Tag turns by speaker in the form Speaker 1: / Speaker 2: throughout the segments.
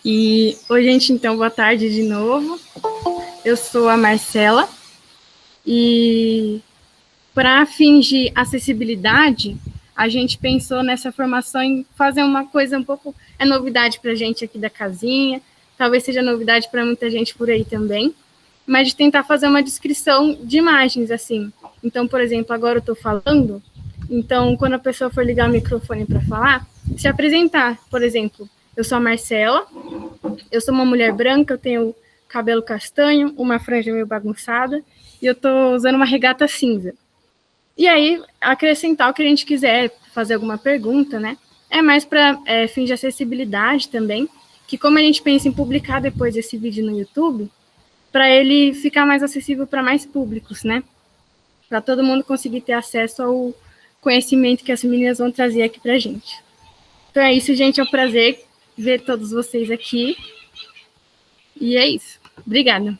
Speaker 1: E oi, gente, então, boa tarde de novo. Eu sou a Marcela e para fins de acessibilidade, a gente pensou nessa formação em fazer uma coisa um pouco, é novidade para a gente aqui da casinha, talvez seja novidade para muita gente por aí também, mas de tentar fazer uma descrição de imagens, assim. Então, por exemplo, agora eu estou falando, então quando a pessoa for ligar o microfone para falar, se apresentar, por exemplo, eu sou a Marcela, eu sou uma mulher branca, eu tenho cabelo castanho, uma franja meio bagunçada, e eu tô usando uma regata cinza. E aí, acrescentar o que a gente quiser, fazer alguma pergunta, né? É mais para fins de acessibilidade também, que como a gente pensa em publicar depois esse vídeo no YouTube, para ele ficar mais acessível para mais públicos, né? Para todo mundo conseguir ter acesso ao conhecimento que as meninas vão trazer aqui para a gente. Então é isso, gente, é um prazer ver todos vocês aqui. E é isso. Obrigada.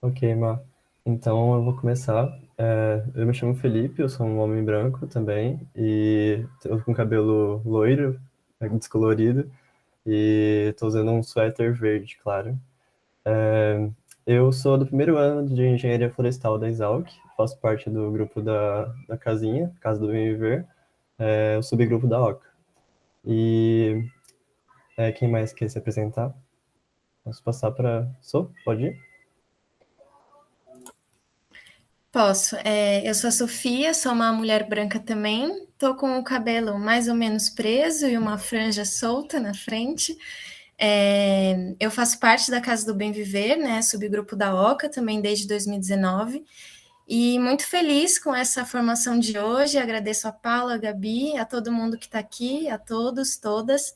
Speaker 2: Ok, Má. Então eu vou começar. Eu me chamo Felipe, eu sou um homem branco também, e eu com cabelo loiro, descolorido, e tô usando um suéter verde, claro. Eu sou do primeiro ano de Engenharia Florestal da Exalc, faço parte do grupo da Casinha, Casa do Bem Viver, o subgrupo da OCA. E quem mais quer se apresentar? Posso passar para... Pode ir?
Speaker 3: Posso. Eu sou a Sofia, sou uma mulher branca também. Tô com o cabelo mais ou menos preso e uma franja solta na frente. Eu faço parte da Casa do Bem Viver, né? Subgrupo da OCA também desde 2019. E muito feliz com essa formação de hoje. Agradeço a Paula, a Gabi, a todo mundo que está aqui, a todos, todas.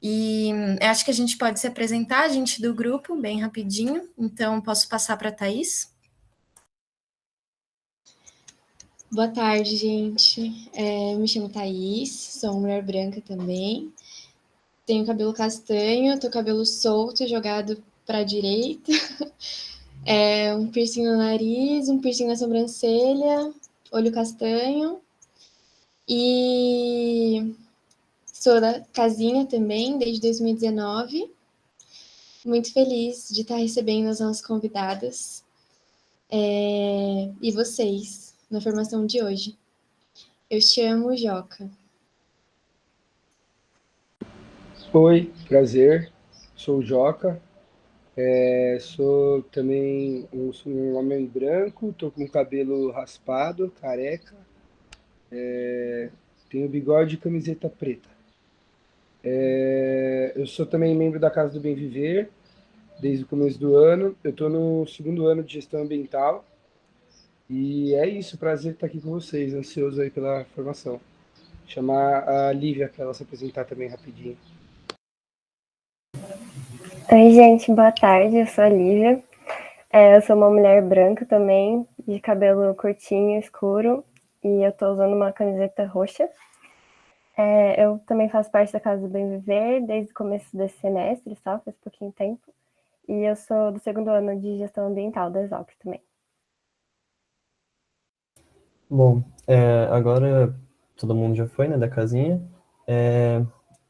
Speaker 3: E eu acho que a gente pode se apresentar, a gente do grupo, bem rapidinho. Então, posso passar para a Thaís?
Speaker 4: Boa tarde, gente. Eu me chamo Thaís, sou uma mulher branca também. Tenho cabelo castanho, tô cabelo solto, jogado para a direita. Um piercing no nariz, um piercing na sobrancelha, olho castanho. E sou da casinha também, desde 2019. Muito feliz de estar recebendo as nossas convidadas e vocês na formação de hoje. Eu chamo Joca.
Speaker 5: Oi, prazer. Sou o Joca. Sou também sou um homem branco, tô com cabelo raspado, careca, tenho bigode e camiseta preta. Eu sou também membro da Casa do Bem Viver desde o começo do ano. Eu estou no segundo ano de gestão ambiental e é isso, prazer estar aqui com vocês, ansioso aí pela formação. Chamar a Lívia para ela se apresentar também rapidinho.
Speaker 6: Oi, gente, boa tarde. Eu sou a Lívia. Eu sou uma mulher branca também, de cabelo curtinho, escuro, e eu tô usando uma camiseta roxa. Eu também faço parte da Casa do Bem Viver desde o começo desse semestre, só faz pouquinho tempo. E eu sou do segundo ano de gestão ambiental da Exalc também.
Speaker 2: Bom, agora todo mundo já foi, né, da casinha.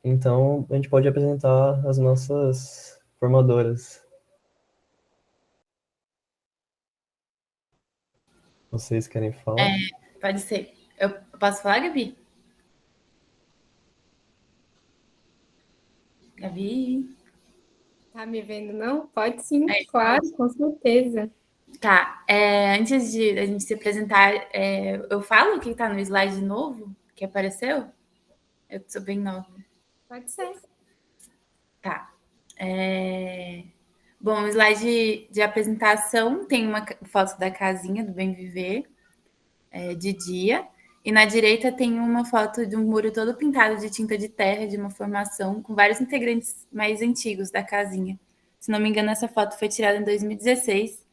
Speaker 2: Então a gente pode apresentar as nossas formadoras. Vocês querem falar?
Speaker 3: Pode ser. Eu posso falar, Gabi? Gabi?
Speaker 7: Tá me vendo, não? Pode sim, claro, com certeza.
Speaker 3: Tá. Antes de a gente se apresentar, eu falo o que tá no slide novo que apareceu? Eu sou bem nova.
Speaker 7: Pode ser.
Speaker 3: Tá. Bom, o slide de apresentação tem uma foto da casinha do Bem Viver, de dia. E na direita tem uma foto de um muro todo pintado de tinta de terra, de uma formação, com vários integrantes mais antigos da casinha. Se não me engano, essa foto foi tirada em 2016.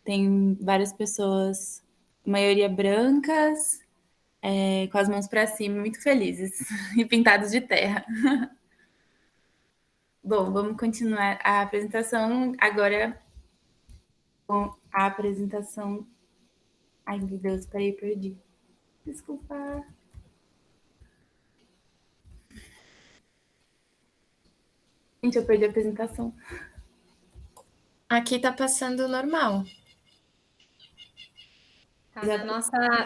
Speaker 3: Tem várias pessoas, maioria brancas, com as mãos para cima, muito felizes, e pintados de terra. Bom, vamos continuar a apresentação agora com a apresentação. Ai, meu Deus, peraí, perdi. Desculpa.
Speaker 8: Gente, eu perdi a apresentação.
Speaker 3: Aqui tá passando normal.
Speaker 7: Tá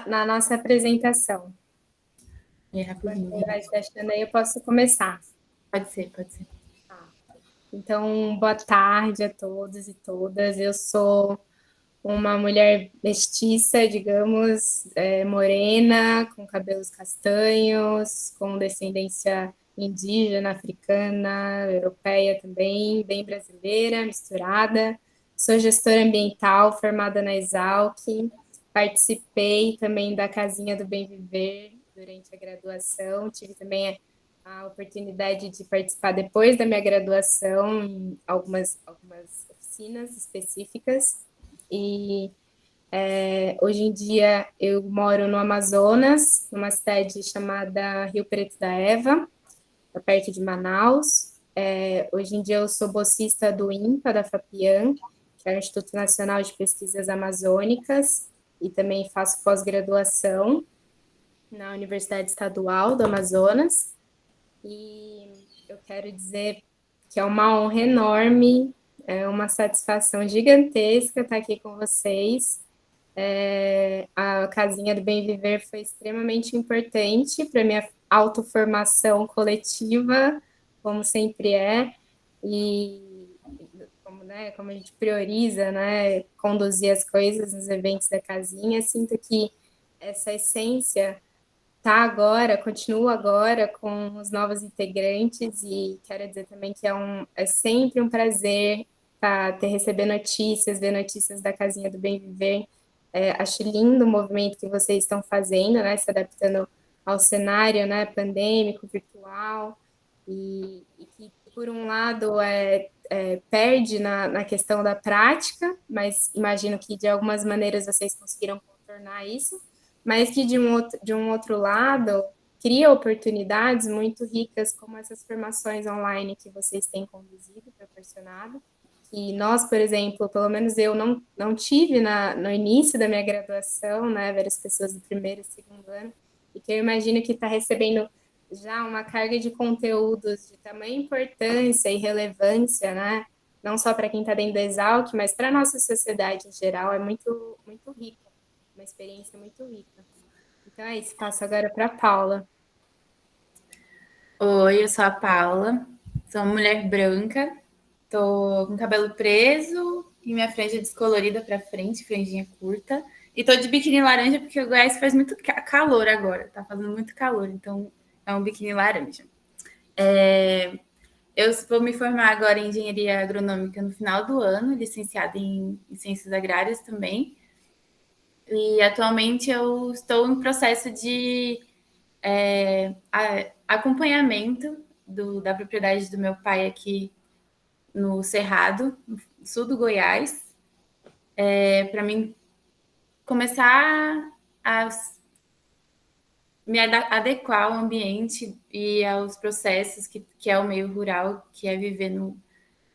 Speaker 7: na nossa apresentação.
Speaker 8: Rapidinho.
Speaker 7: Quando você vai se achando aí, eu posso começar.
Speaker 8: Pode ser.
Speaker 7: Então, boa tarde a todos e todas. Eu sou uma mulher mestiça, digamos, morena, com cabelos castanhos, com descendência indígena, africana, europeia também, bem brasileira, misturada. Sou gestora ambiental, formada na Exalc. Participei também da Casinha do Bem Viver durante a graduação. Tive também a oportunidade de participar depois da minha graduação em algumas oficinas específicas. E hoje em dia eu moro no Amazonas, numa cidade chamada Rio Preto da Eva, perto de Manaus. Hoje em dia eu sou bolsista do INPA, da FAPIAM, que é o Instituto Nacional de Pesquisas Amazônicas, e também faço pós-graduação na Universidade Estadual do Amazonas. E eu quero dizer que é uma honra enorme, é uma satisfação gigantesca estar aqui com vocês. A Casinha do Bem Viver foi extremamente importante para a minha autoformação coletiva, como sempre é, e como a gente prioriza, né, conduzir as coisas nos eventos da Casinha. Sinto que essa essência continua agora com os novos integrantes, e quero dizer também que é sempre um prazer receber notícias, ver notícias da Casinha do Bem Viver. Acho lindo o movimento que vocês estão fazendo, né, se adaptando ao cenário, né, pandêmico, virtual, e que, por um lado, perde na questão da prática, mas imagino que, de algumas maneiras, vocês conseguiram contornar isso, mas que, de um outro lado, cria oportunidades muito ricas, como essas formações online que vocês têm conduzido, proporcionado, que nós, por exemplo, pelo menos eu não tive no início da minha graduação, né, várias pessoas do primeiro e segundo ano, e que eu imagino que está recebendo já uma carga de conteúdos de tamanha importância e relevância, né, não só para quem está dentro da Exalc, mas para a nossa sociedade em geral. É muito, muito rica, uma experiência muito rica. Então é isso, passo agora para a Paula.
Speaker 8: Oi, eu sou a Paula, sou uma mulher branca, tô com cabelo preso e minha franja descolorida para frente, franjinha curta, e tô de biquíni laranja porque o Goiás faz muito calor agora, tá fazendo muito calor, então é um biquíni laranja. Eu vou me formar agora em engenharia agronômica no final do ano, licenciada em ciências agrárias também. E atualmente eu estou em processo de acompanhamento da propriedade do meu pai aqui no Cerrado, no sul do Goiás, para mim começar a me adequar ao ambiente e aos processos que é o meio rural, que é viver no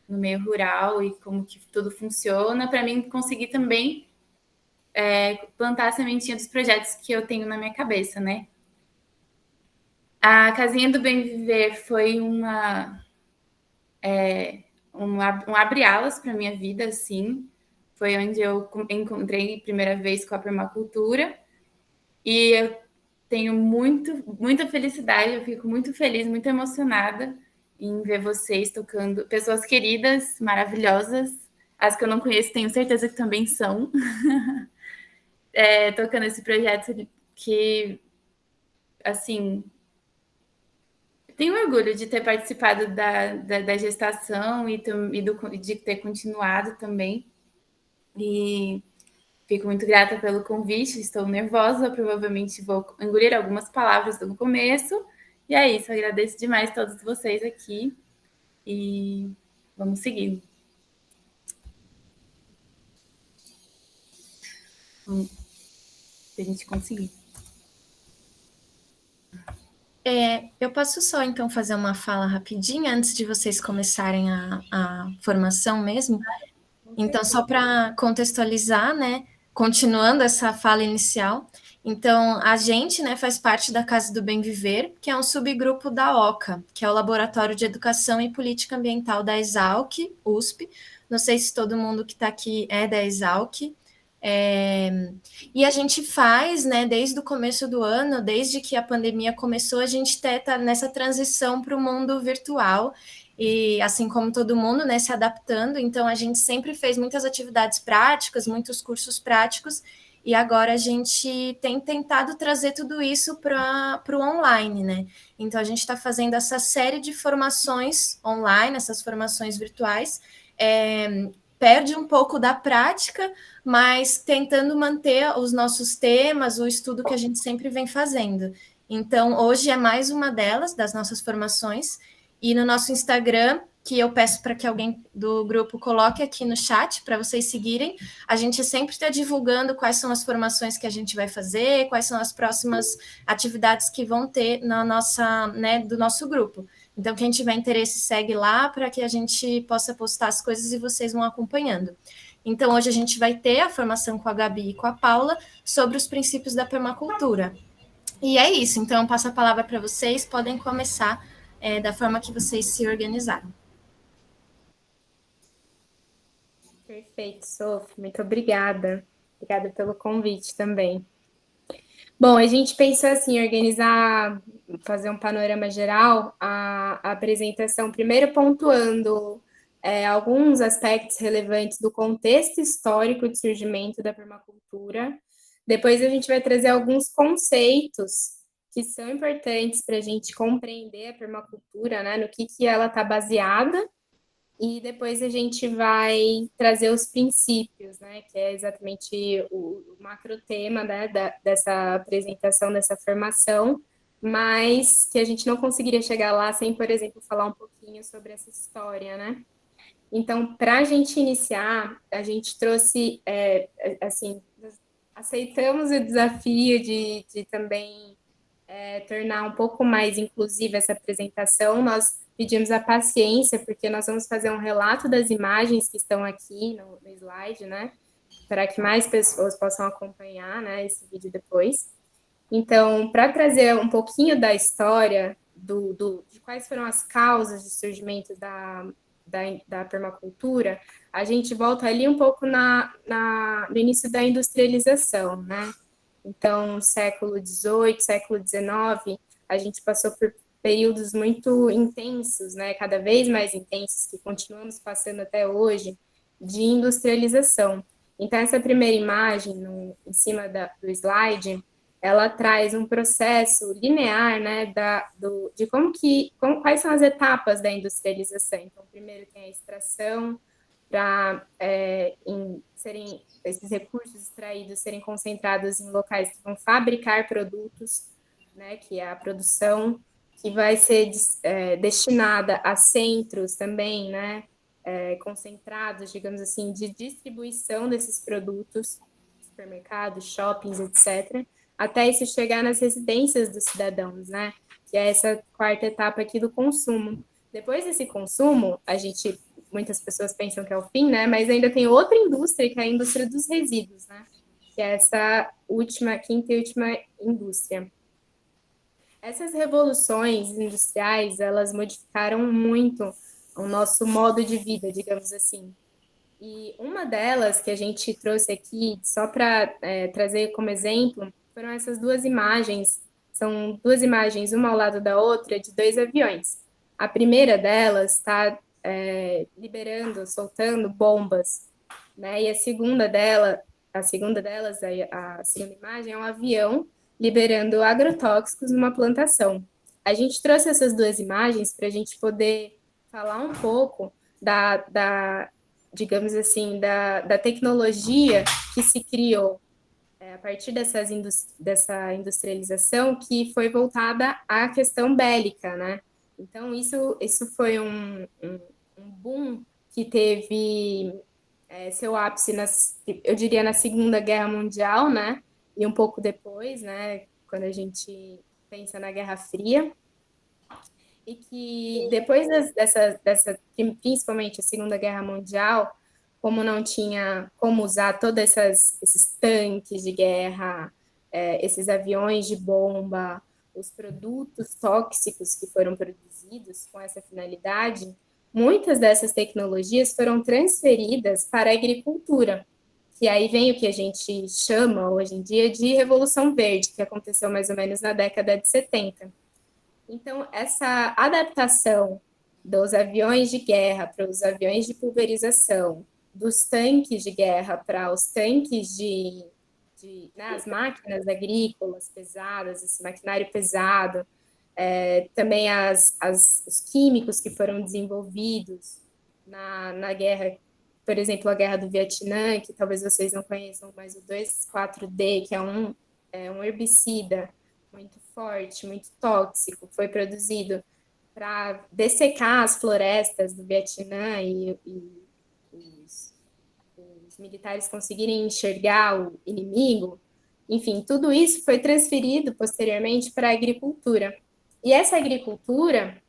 Speaker 8: meio rural e como que tudo funciona, para mim conseguir também plantar a sementinha dos projetos que eu tenho na minha cabeça, né? A Casinha do Bem Viver foi um abre-alas para a minha vida, assim. Foi onde eu encontrei a primeira vez com a permacultura. E eu tenho muita felicidade, eu fico muito feliz, muito emocionada em ver vocês tocando, pessoas queridas, maravilhosas, as que eu não conheço, tenho certeza que também são, tocando esse projeto que, assim, tenho orgulho de ter participado da gestação e de ter continuado também. E fico muito grata pelo convite, estou nervosa, provavelmente vou engolir algumas palavras no começo. E é isso, agradeço demais a todos vocês aqui e vamos seguindo. Se a gente conseguir.
Speaker 3: Eu posso só, então, fazer uma fala rapidinha antes de vocês começarem a formação mesmo? Então, só para contextualizar, né, continuando essa fala inicial, Então, a gente, né, faz parte da Casa do Bem Viver, que é um subgrupo da OCA, que é o Laboratório de Educação e Política Ambiental da Exalc, USP. Não sei se todo mundo que está aqui é da Exalc. E a gente faz, né, desde o começo do ano, desde que a pandemia começou, a gente está nessa transição para o mundo virtual, e assim como todo mundo, né, se adaptando. Então, a gente sempre fez muitas atividades práticas, muitos cursos práticos, e agora a gente tem tentado trazer tudo isso para o online, né? Então, a gente está fazendo essa série de formações online, essas formações virtuais, perde um pouco da prática, mas tentando manter os nossos temas, o estudo que a gente sempre vem fazendo. Então, hoje é mais uma delas, das nossas formações, e no nosso Instagram, que eu peço para que alguém do grupo coloque aqui no chat para vocês seguirem, a gente sempre está divulgando quais são as formações que a gente vai fazer, quais são as próximas atividades que vão ter na nossa, né, do nosso grupo. Então, quem tiver interesse, segue lá para que a gente possa postar as coisas e vocês vão acompanhando. Então, hoje a gente vai ter a formação com a Gabi e com a Paula sobre os princípios da permacultura. E é isso, então eu passo a palavra para vocês, podem começar da forma que vocês se organizaram.
Speaker 7: Perfeito, Sophie, muito obrigada. Obrigada pelo convite também. Bom, a gente pensou assim, organizar, fazer um panorama geral, a apresentação, primeiro pontuando alguns aspectos relevantes do contexto histórico de surgimento da permacultura. Depois a gente vai trazer alguns conceitos que são importantes para a gente compreender a permacultura, né, no que ela está baseada, e depois a gente vai trazer os princípios, né, que é exatamente o macro tema, né, dessa apresentação, dessa formação, mas que a gente não conseguiria chegar lá sem, por exemplo, falar um pouquinho sobre essa história, né? Então, para a gente iniciar, a gente trouxe, assim, aceitamos o desafio de também tornar um pouco mais inclusiva essa apresentação. Nós pedimos a paciência, porque nós vamos fazer um relato das imagens que estão aqui no slide, né? Para que mais pessoas possam acompanhar, né, esse vídeo depois. Então, para trazer um pouquinho da história, de quais foram as causas de surgimento da permacultura, a gente volta ali um pouco no início da industrialização, né? Então, século XVIII, século XIX, a gente passou por períodos muito intensos, né? Cada vez mais intensos, que continuamos passando até hoje, de industrialização. Então, essa primeira imagem, em cima do slide, ela traz um processo linear, né, de quais são as etapas da industrialização. Então, primeiro tem a extração, para esses recursos extraídos serem concentrados em locais que vão fabricar produtos, né, que é a produção, que vai ser destinada a centros também, né, concentrados, digamos assim, de distribuição desses produtos, supermercados, shoppings, etc., até isso chegar nas residências dos cidadãos, né, que é essa quarta etapa aqui do consumo. Depois desse consumo, muitas pessoas pensam que é o fim, né? Mas ainda tem outra indústria, que é a indústria dos resíduos, né? Que é essa quinta e última indústria. Essas revoluções industriais, elas modificaram muito o nosso modo de vida, digamos assim. E uma delas que a gente trouxe aqui, só para trazer como exemplo, foram essas duas imagens. São duas imagens, uma ao lado da outra, de dois aviões. A primeira delas está soltando bombas, né? E a segunda delas, a segunda imagem é um avião liberando agrotóxicos numa plantação. A gente trouxe essas duas imagens para a gente poder falar um pouco digamos assim, da tecnologia que se criou a partir dessa industrialização, que foi voltada à questão bélica, né? Então, isso foi um boom que teve seu ápice, eu diria, na Segunda Guerra Mundial, né? E um pouco depois, né? Quando a gente pensa na Guerra Fria. E que depois principalmente a Segunda Guerra Mundial, como não tinha como usar todos esses tanques de guerra, esses aviões de bomba, os produtos tóxicos que foram produzidos com essa finalidade, muitas dessas tecnologias foram transferidas para a agricultura, que aí vem o que a gente chama hoje em dia de Revolução Verde, que aconteceu mais ou menos na década de 70. Então, essa adaptação dos aviões de guerra para os aviões de pulverização, dos tanques de guerra para os tanques né, as máquinas agrícolas pesadas, esse maquinário pesado, também os químicos que foram desenvolvidos na guerra, por exemplo, a Guerra do Vietnã, que talvez vocês não conheçam, mas o 2,4-D, que é um herbicida muito forte, muito tóxico, foi produzido para dessecar as florestas do Vietnã e os militares conseguirem enxergar o inimigo. Enfim, tudo isso foi transferido posteriormente para a agricultura. E essa agricultura,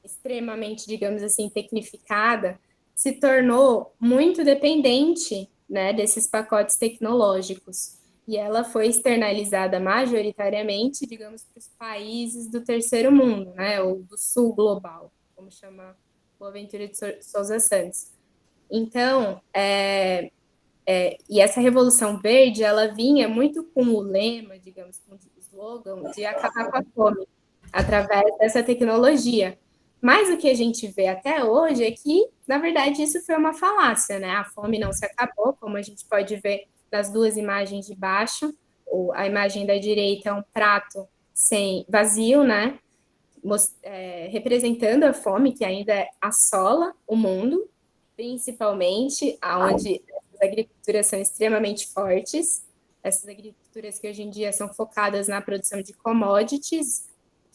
Speaker 7: extremamente, digamos assim, tecnificada, se tornou muito dependente, né, desses pacotes tecnológicos. E ela foi externalizada majoritariamente, digamos, para os países do terceiro mundo, né, ou do sul global, como chama Boaventura de Souza Santos. Então, e essa Revolução Verde, ela vinha muito com o lema, digamos, com o slogan de acabar com a fome, através dessa tecnologia. Mas o que a gente vê até hoje é que, na verdade, isso foi uma falácia, né? A fome não se acabou, como a gente pode ver nas duas imagens de baixo. A imagem da direita é um prato vazio, né? Representando a fome que ainda assola o mundo, principalmente onde as agriculturas são extremamente fortes, essas agriculturas que hoje em dia são focadas na produção de commodities,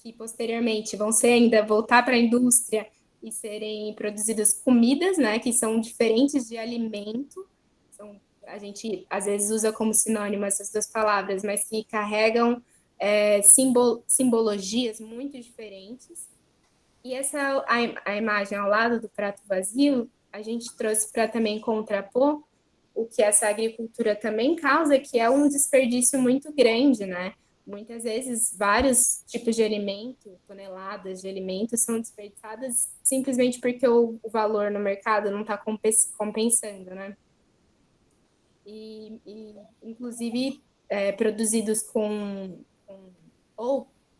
Speaker 7: que posteriormente vão ainda voltar para a indústria e serem produzidas comidas, né, que são diferentes de alimento. A gente às vezes usa como sinônimo essas duas palavras, mas que carregam simbologias muito diferentes. E a imagem ao lado do prato vazio, a gente trouxe para também contrapor o que essa agricultura também causa, que é um desperdício muito grande, né? Muitas vezes, vários tipos de alimento, toneladas de alimentos, são desperdiçadas simplesmente porque o valor no mercado não está compensando, né? Inclusive, produzidos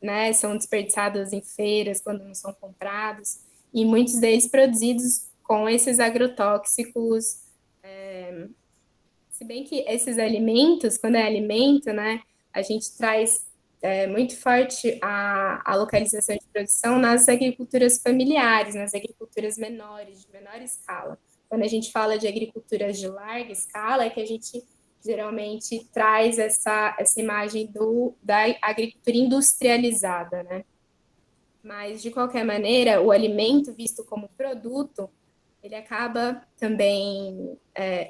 Speaker 7: né, são desperdiçados em feiras quando não são comprados, e muitos deles produzidos com esses agrotóxicos, se bem que esses alimentos, quando é alimento, né, a gente traz muito forte a localização de produção nas agriculturas familiares, nas agriculturas menores, de menor escala. Quando a gente fala de agriculturas de larga escala, é que a gente geralmente traz essa imagem da agricultura industrializada, né? Mas, de qualquer maneira, o alimento visto como produto, ele acaba também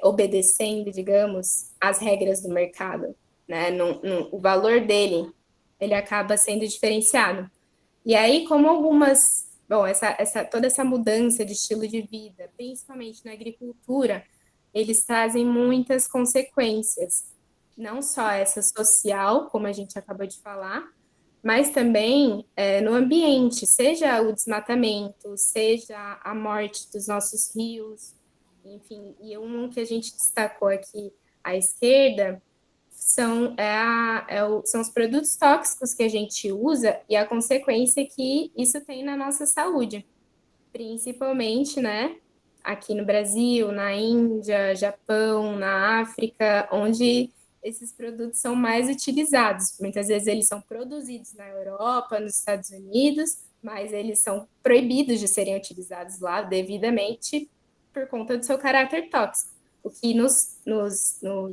Speaker 7: obedecendo, digamos, às regras do mercado, né? O valor dele, ele acaba sendo diferenciado. E aí, como toda essa mudança de estilo de vida, principalmente na agricultura, eles trazem muitas consequências, não só essa social, como a gente acabou de falar, mas também no ambiente, seja o desmatamento, seja a morte dos nossos rios, enfim. E um que a gente destacou aqui à esquerda são os produtos tóxicos que a gente usa e a consequência que isso tem na nossa saúde, principalmente, né, aqui no Brasil, na Índia, Japão, na África, onde esses produtos são mais utilizados. Muitas vezes eles são produzidos na Europa, nos Estados Unidos, mas eles são proibidos de serem utilizados lá devidamente por conta do seu caráter tóxico. O que nos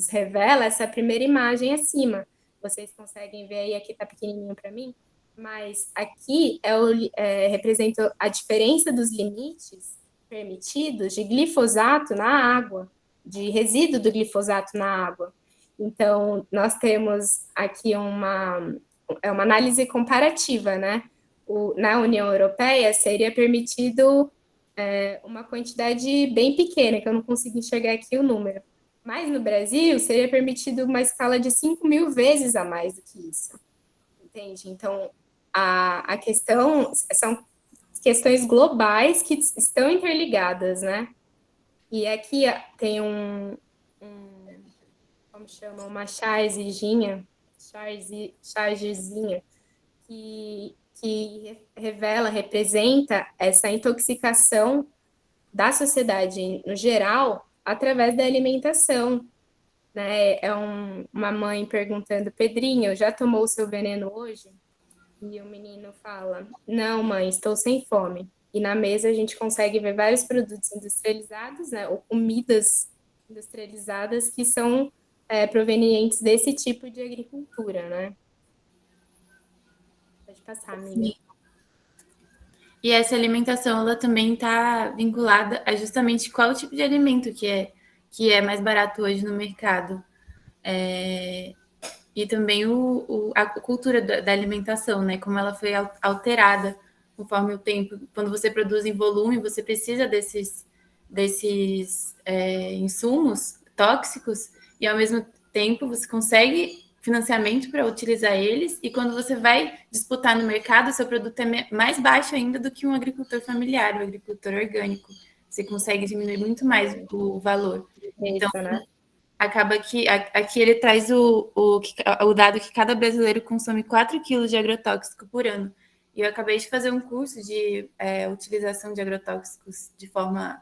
Speaker 7: revela essa primeira imagem acima. Vocês conseguem ver aí, aqui está pequenininho para mim, mas aqui representa a diferença dos limites permitidos de glifosato na água, de resíduo do glifosato na água. Então, nós temos aqui uma análise comparativa, né? Na União Europeia, seria permitido uma quantidade bem pequena, que eu não consigo enxergar aqui o número, Mas no Brasil seria permitido uma escala de 5.000 vezes a mais do que isso. Entende? Então, a questão são questões globais que estão interligadas, né? E aqui tem como chama, uma chargezinha que representa essa intoxicação da sociedade no geral através da alimentação, né? Uma mãe perguntando, Pedrinho, já tomou o seu veneno hoje? E o menino fala, não, mãe, estou sem fome. E na mesa a gente consegue ver vários produtos industrializados, né? Ou comidas industrializadas que são provenientes desse tipo de agricultura, né? Pode passar, amiga.
Speaker 8: E essa alimentação, ela também está vinculada a justamente qual tipo de alimento que é mais barato hoje no mercado. E também a cultura da alimentação, né? Como ela foi alterada conforme o tempo. Quando você produz em volume, você precisa desses insumos tóxicos e, ao mesmo tempo, você consegue financiamento para utilizar eles, e quando você vai disputar no mercado, seu produto é mais baixo ainda do que um agricultor familiar, um agricultor orgânico. Você consegue diminuir muito mais o valor. Então, né? Acaba que aqui ele traz o dado que cada brasileiro consome 4 quilos de agrotóxico por ano. E eu acabei de fazer um curso de utilização de agrotóxicos de forma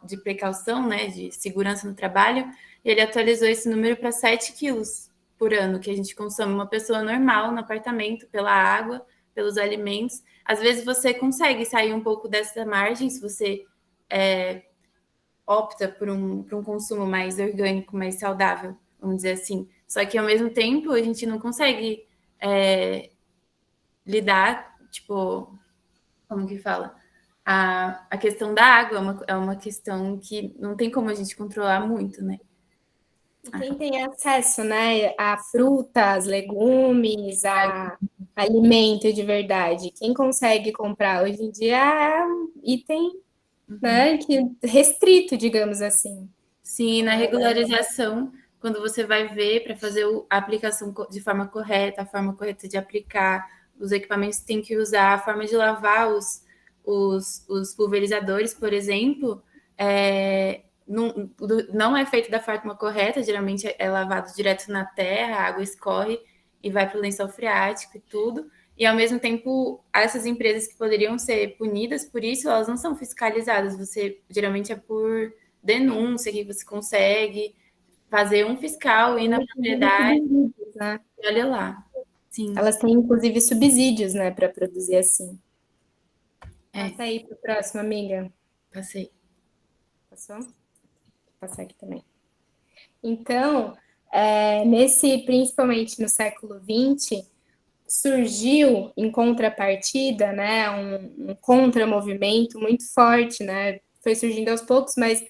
Speaker 8: de precaução, né, de segurança no trabalho, e ele atualizou esse número para 7 quilos por ano, que a gente consome, uma pessoa normal no apartamento, pela água, pelos alimentos. Às vezes você consegue sair um pouco dessa margem, se você opta por um consumo mais orgânico, mais saudável, vamos dizer assim. Só que, ao mesmo tempo, a gente não consegue lidar, tipo, como que fala? A questão da água é uma questão que não tem como a gente controlar muito, né?
Speaker 7: E quem tem acesso, né, a frutas, legumes, a alimento de verdade, quem consegue comprar hoje em dia é um item, né, que restrito, digamos assim.
Speaker 8: Sim, na regularização, quando você vai ver para fazer a aplicação de forma correta, a forma correta de aplicar, os equipamentos que tem que usar, a forma de lavar os pulverizadores, por exemplo, não é feito da forma correta, geralmente é lavado direto na terra, a água escorre e vai para o lençol freático e tudo. E, ao mesmo tempo, essas empresas que poderiam ser punidas por isso, elas não são fiscalizadas. Geralmente é por denúncia que você consegue fazer um fiscal, ir na propriedade,
Speaker 7: né?
Speaker 8: E olha lá. Sim.
Speaker 7: Elas têm, inclusive, subsídios, né, para produzir assim. Passa aí para o próximo, amiga.
Speaker 8: Passei.
Speaker 7: Passou? Vou passar aqui também. Então, principalmente no século XX, surgiu em contrapartida, né, um contramovimento muito forte, né, foi surgindo aos poucos, mas,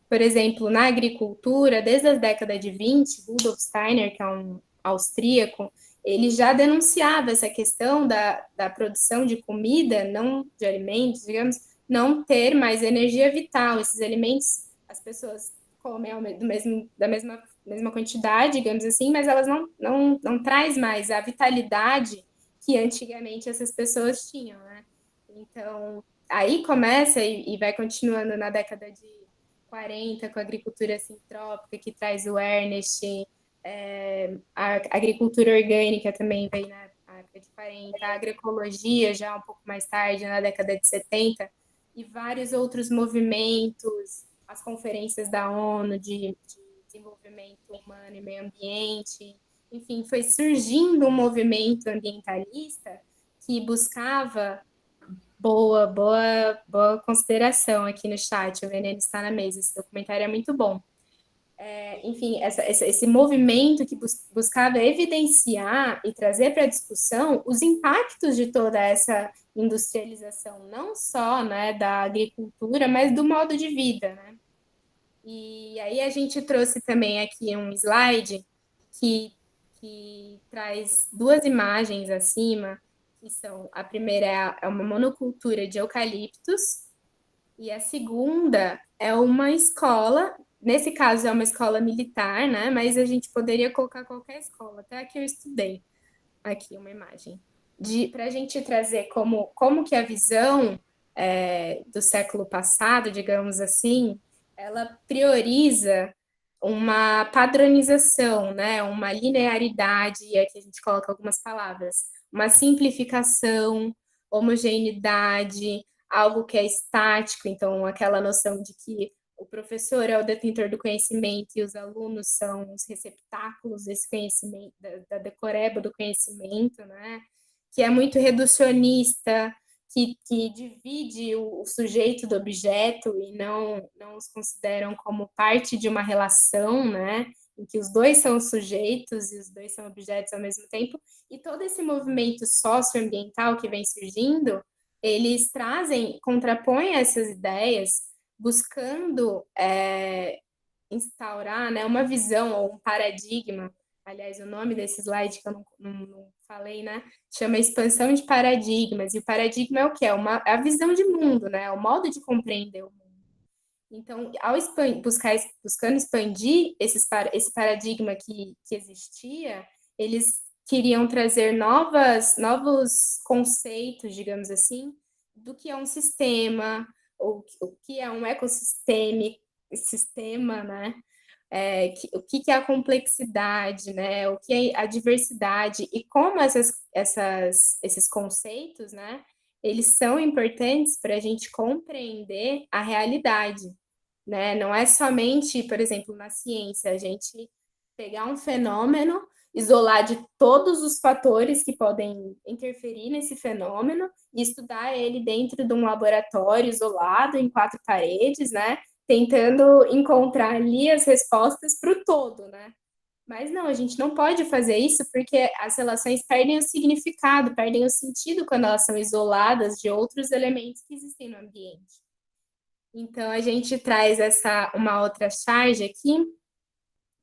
Speaker 7: por exemplo, na agricultura, desde as décadas de 20, Rudolf Steiner, que é um austríaco, ele já denunciava essa questão da produção de comida, não de alimentos, digamos, não ter mais energia vital. Esses alimentos, as pessoas comem da mesma quantidade, digamos assim, mas elas não traz mais a vitalidade que antigamente essas pessoas tinham, né? Então, aí começa e vai continuando na década de 40 com a agricultura sintrópica, que traz o Ernest, a agricultura orgânica também veio na época de 40, a agroecologia já um pouco mais tarde, na década de 70, e vários outros movimentos, as conferências da ONU de desenvolvimento humano e meio ambiente, enfim, foi surgindo um movimento ambientalista que buscava boa consideração aqui no chat, o veneno está na mesa, esse documentário é muito bom. Enfim, esse movimento que buscava evidenciar e trazer para a discussão os impactos de toda essa industrialização, não só, né, da agricultura, mas do modo de vida, né? E aí a gente trouxe também aqui um slide que traz duas imagens acima, que são, a primeira é uma monocultura de eucaliptos, e a segunda é uma escola nesse caso é uma escola militar, né? Mas a gente poderia colocar qualquer escola. Até aqui eu estudei, aqui uma imagem. Para a gente trazer como que a visão do século passado, digamos assim, ela prioriza uma padronização, né? Uma linearidade, e aqui a gente coloca algumas palavras, uma simplificação, homogeneidade, algo que é estático, então aquela noção de que o professor é o detentor do conhecimento e os alunos são os receptáculos desse conhecimento, da decoreba do conhecimento, né? Que é muito reducionista, que divide o sujeito do objeto e não os consideram como parte de uma relação, né? Em que os dois são sujeitos e os dois são objetos ao mesmo tempo. E todo esse movimento socioambiental que vem surgindo, eles contrapõem essas ideias, buscando instaurar, né, uma visão ou um paradigma. Aliás, o nome desse slide que eu não falei, né, chama expansão de paradigmas. E o paradigma é o quê? É a visão de mundo, né, é o modo de compreender o mundo. Então, ao buscando expandir esse paradigma que existia, eles queriam trazer novos conceitos, digamos assim, do que é um sistema, o que é um sistema, né? O que é a complexidade, né? O que é a diversidade e como esses conceitos, né? Eles são importantes para a gente compreender a realidade, né? Não é somente, por exemplo, na ciência, a gente pegar um fenômeno, isolar de todos os fatores que podem interferir nesse fenômeno e estudar ele dentro de um laboratório isolado, em 4 paredes, né? Tentando encontrar ali as respostas para o todo, né? Mas não, a gente não pode fazer isso porque as relações perdem o significado, perdem o sentido quando elas são isoladas de outros elementos que existem no ambiente. Então, a gente traz uma outra charge aqui,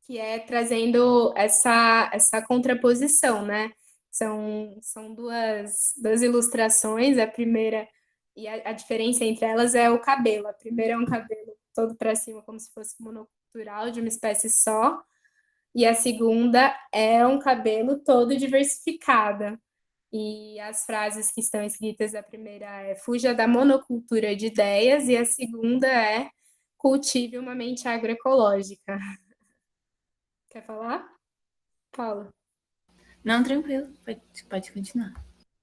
Speaker 7: que é trazendo essa contraposição, né? São duas ilustrações, a primeira, e a diferença entre elas é o cabelo. A primeira é um cabelo todo para cima, como se fosse monocultural, de uma espécie só, e a segunda é um cabelo todo diversificado. E as frases que estão escritas, a primeira é fuja da monocultura de ideias, e a segunda é cultive uma mente agroecológica. Quer falar, Paula?
Speaker 8: Não, tranquilo, pode continuar.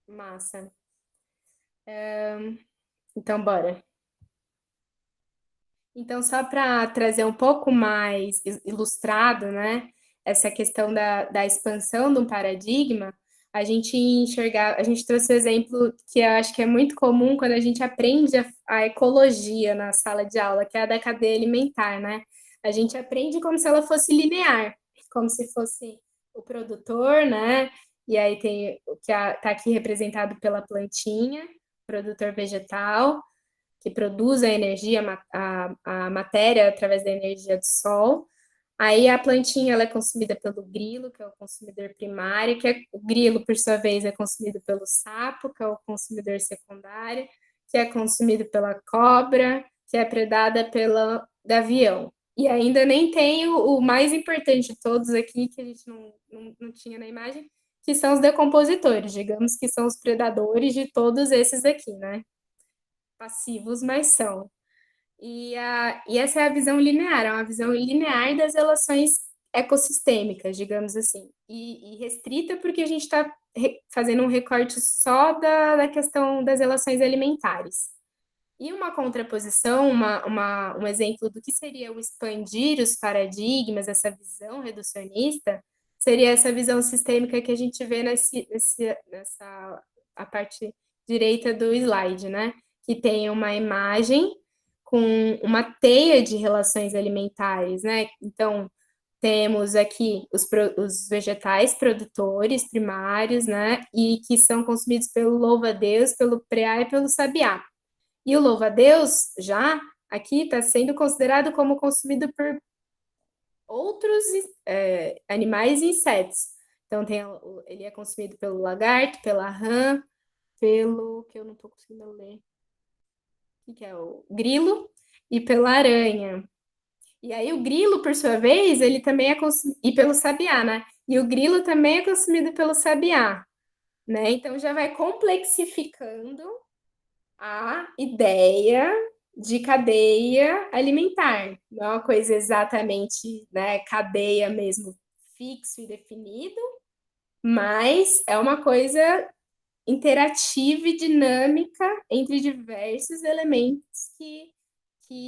Speaker 7: Massa. Então, bora. Então, só para trazer um pouco mais ilustrado, né, essa questão da expansão de um paradigma, a gente trouxe o exemplo que eu acho que é muito comum quando a gente aprende a ecologia na sala de aula, que é a da cadeia alimentar, né? A gente aprende como se ela fosse linear, como se fosse o produtor, né? E aí tem o que está aqui representado pela plantinha, produtor vegetal, que produz a energia, a matéria através da energia do sol. Aí a plantinha ela é consumida pelo grilo, que é o consumidor primário, o grilo, por sua vez, é consumido pelo sapo, que é o consumidor secundário, que é consumido pela cobra, que é predada pelo gavião. E ainda nem tem o mais importante de todos aqui, que a gente não tinha na imagem, que são os decompositores, digamos que são os predadores de todos esses aqui, né? Passivos, mas são. E essa é a visão linear, é uma visão linear das relações ecossistêmicas, digamos assim, e restrita porque a gente está fazendo um recorte só da questão das relações alimentares. E uma contraposição, um exemplo do que seria o expandir os paradigmas, essa visão reducionista, seria essa visão sistêmica que a gente vê a parte direita do slide, né? Que tem uma imagem com uma teia de relações alimentares, né? Então, temos aqui os vegetais produtores primários, né? E que são consumidos pelo louva-a-Deus, pelo preá e pelo sabiá. E o louva-a-Deus, já, aqui está sendo considerado como consumido por outros animais e insetos. Então, ele é consumido pelo lagarto, pela rã, pelo, que eu não estou conseguindo ler, que é o grilo, e pela aranha. E aí o grilo, por sua vez, ele também é consumido, e pelo sabiá, né? E o grilo também é consumido pelo sabiá, né? Então já vai complexificando a ideia de cadeia alimentar. Não é uma coisa exatamente, né, cadeia mesmo, fixo e definido, mas é uma coisa interativa e dinâmica entre diversos elementos que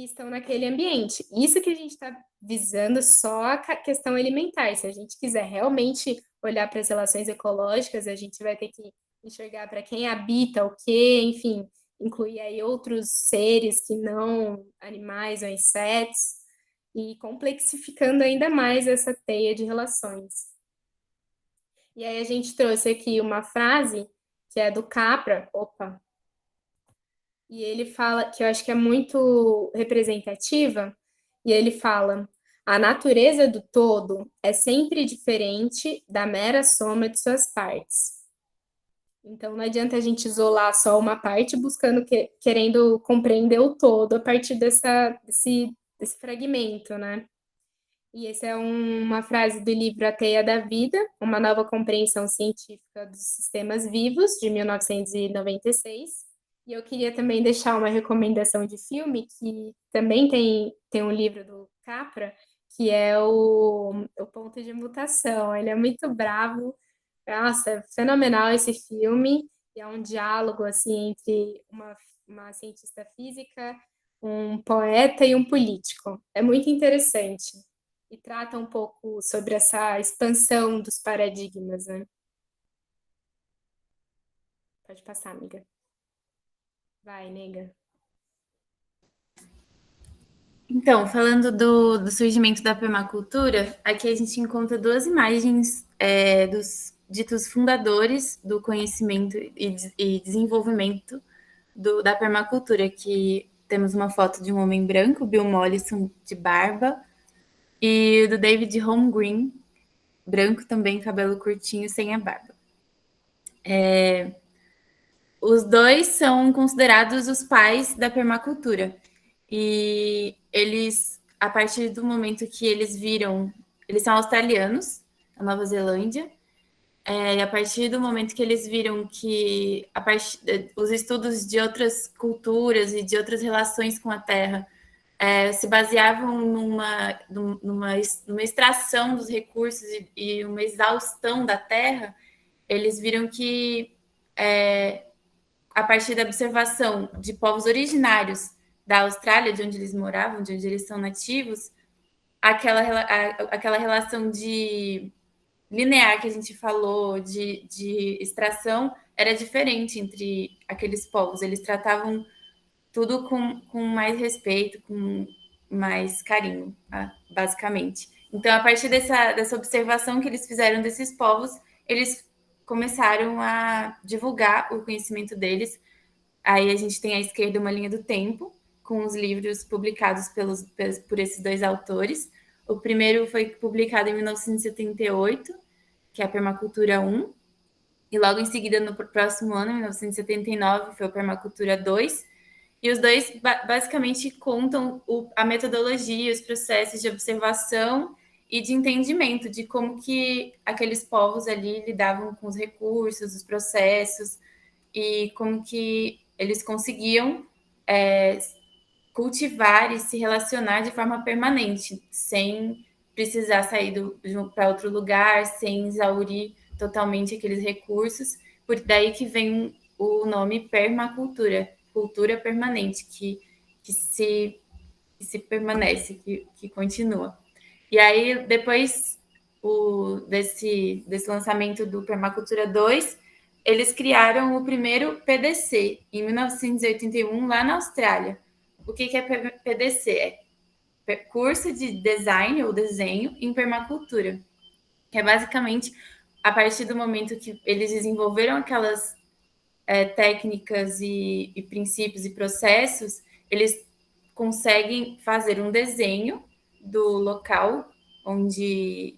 Speaker 7: estão naquele ambiente. Isso que a gente está visando só a questão alimentar. Se a gente quiser realmente olhar para as relações ecológicas, a gente vai ter que enxergar para quem habita o quê, enfim, incluir aí outros seres que não animais ou insetos, e complexificando ainda mais essa teia de relações. E aí a gente trouxe aqui uma frase que é do Capra, e ele fala, que eu acho que é muito representativa, e ele fala: a natureza do todo é sempre diferente da mera soma de suas partes. Então não adianta a gente isolar só uma parte buscando querendo compreender o todo a partir desse fragmento, né? E essa é uma frase do livro A Teia da Vida, uma nova compreensão científica dos sistemas vivos, de 1996. E eu queria também deixar uma recomendação de filme, que também tem um livro do Capra, que é o Ponto de Mutação. Ele é muito bravo. Nossa, é fenomenal esse filme. E é um diálogo assim entre uma cientista física, um poeta e um político. É muito interessante. E trata um pouco sobre essa expansão dos paradigmas, né? Pode passar, amiga. Vai, nega.
Speaker 8: Então, falando do surgimento da permacultura, aqui a gente encontra duas imagens dos ditos fundadores do conhecimento e desenvolvimento da permacultura, que temos uma foto de um homem branco, Bill Mollison, de barba, e do David Holmgren, branco também, cabelo curtinho, sem a barba. Os dois são considerados os pais da permacultura. E eles, a partir do momento que eles viram, eles são australianos, da Nova Zelândia, e a partir do momento que eles viram que os estudos de outras culturas e de outras relações com a terra se baseavam numa extração dos recursos e uma exaustão da terra, eles viram que a partir da observação de povos originários da Austrália, de onde eles moravam, de onde eles são nativos, aquela relação de linear que a gente falou, de extração, era diferente entre aqueles povos. Eles tratavam tudo com mais respeito, com mais carinho, basicamente. Então, a partir dessa observação que eles fizeram desses povos, eles começaram a divulgar o conhecimento deles. Aí a gente tem à esquerda uma linha do tempo, com os livros publicados por esses dois autores. O primeiro foi publicado em 1978, que é a Permacultura 1, e logo em seguida, no próximo ano, em 1979, foi a Permacultura 2, e os dois basicamente contam a metodologia, os processos de observação e de entendimento de como que aqueles povos ali lidavam com os recursos, os processos, e como que eles conseguiam cultivar e se relacionar de forma permanente, sem precisar sair para outro lugar, sem exaurir totalmente aqueles recursos. Por daí que vem o nome permacultura, cultura permanente, que se permanece, que continua. E aí, depois desse lançamento do Permacultura 2, eles criaram o primeiro PDC, em 1981, lá na Austrália. O que é PDC? É curso de design ou desenho em permacultura, que é basicamente a partir do momento que eles desenvolveram aquelas técnicas e princípios e processos, eles conseguem fazer um desenho do local onde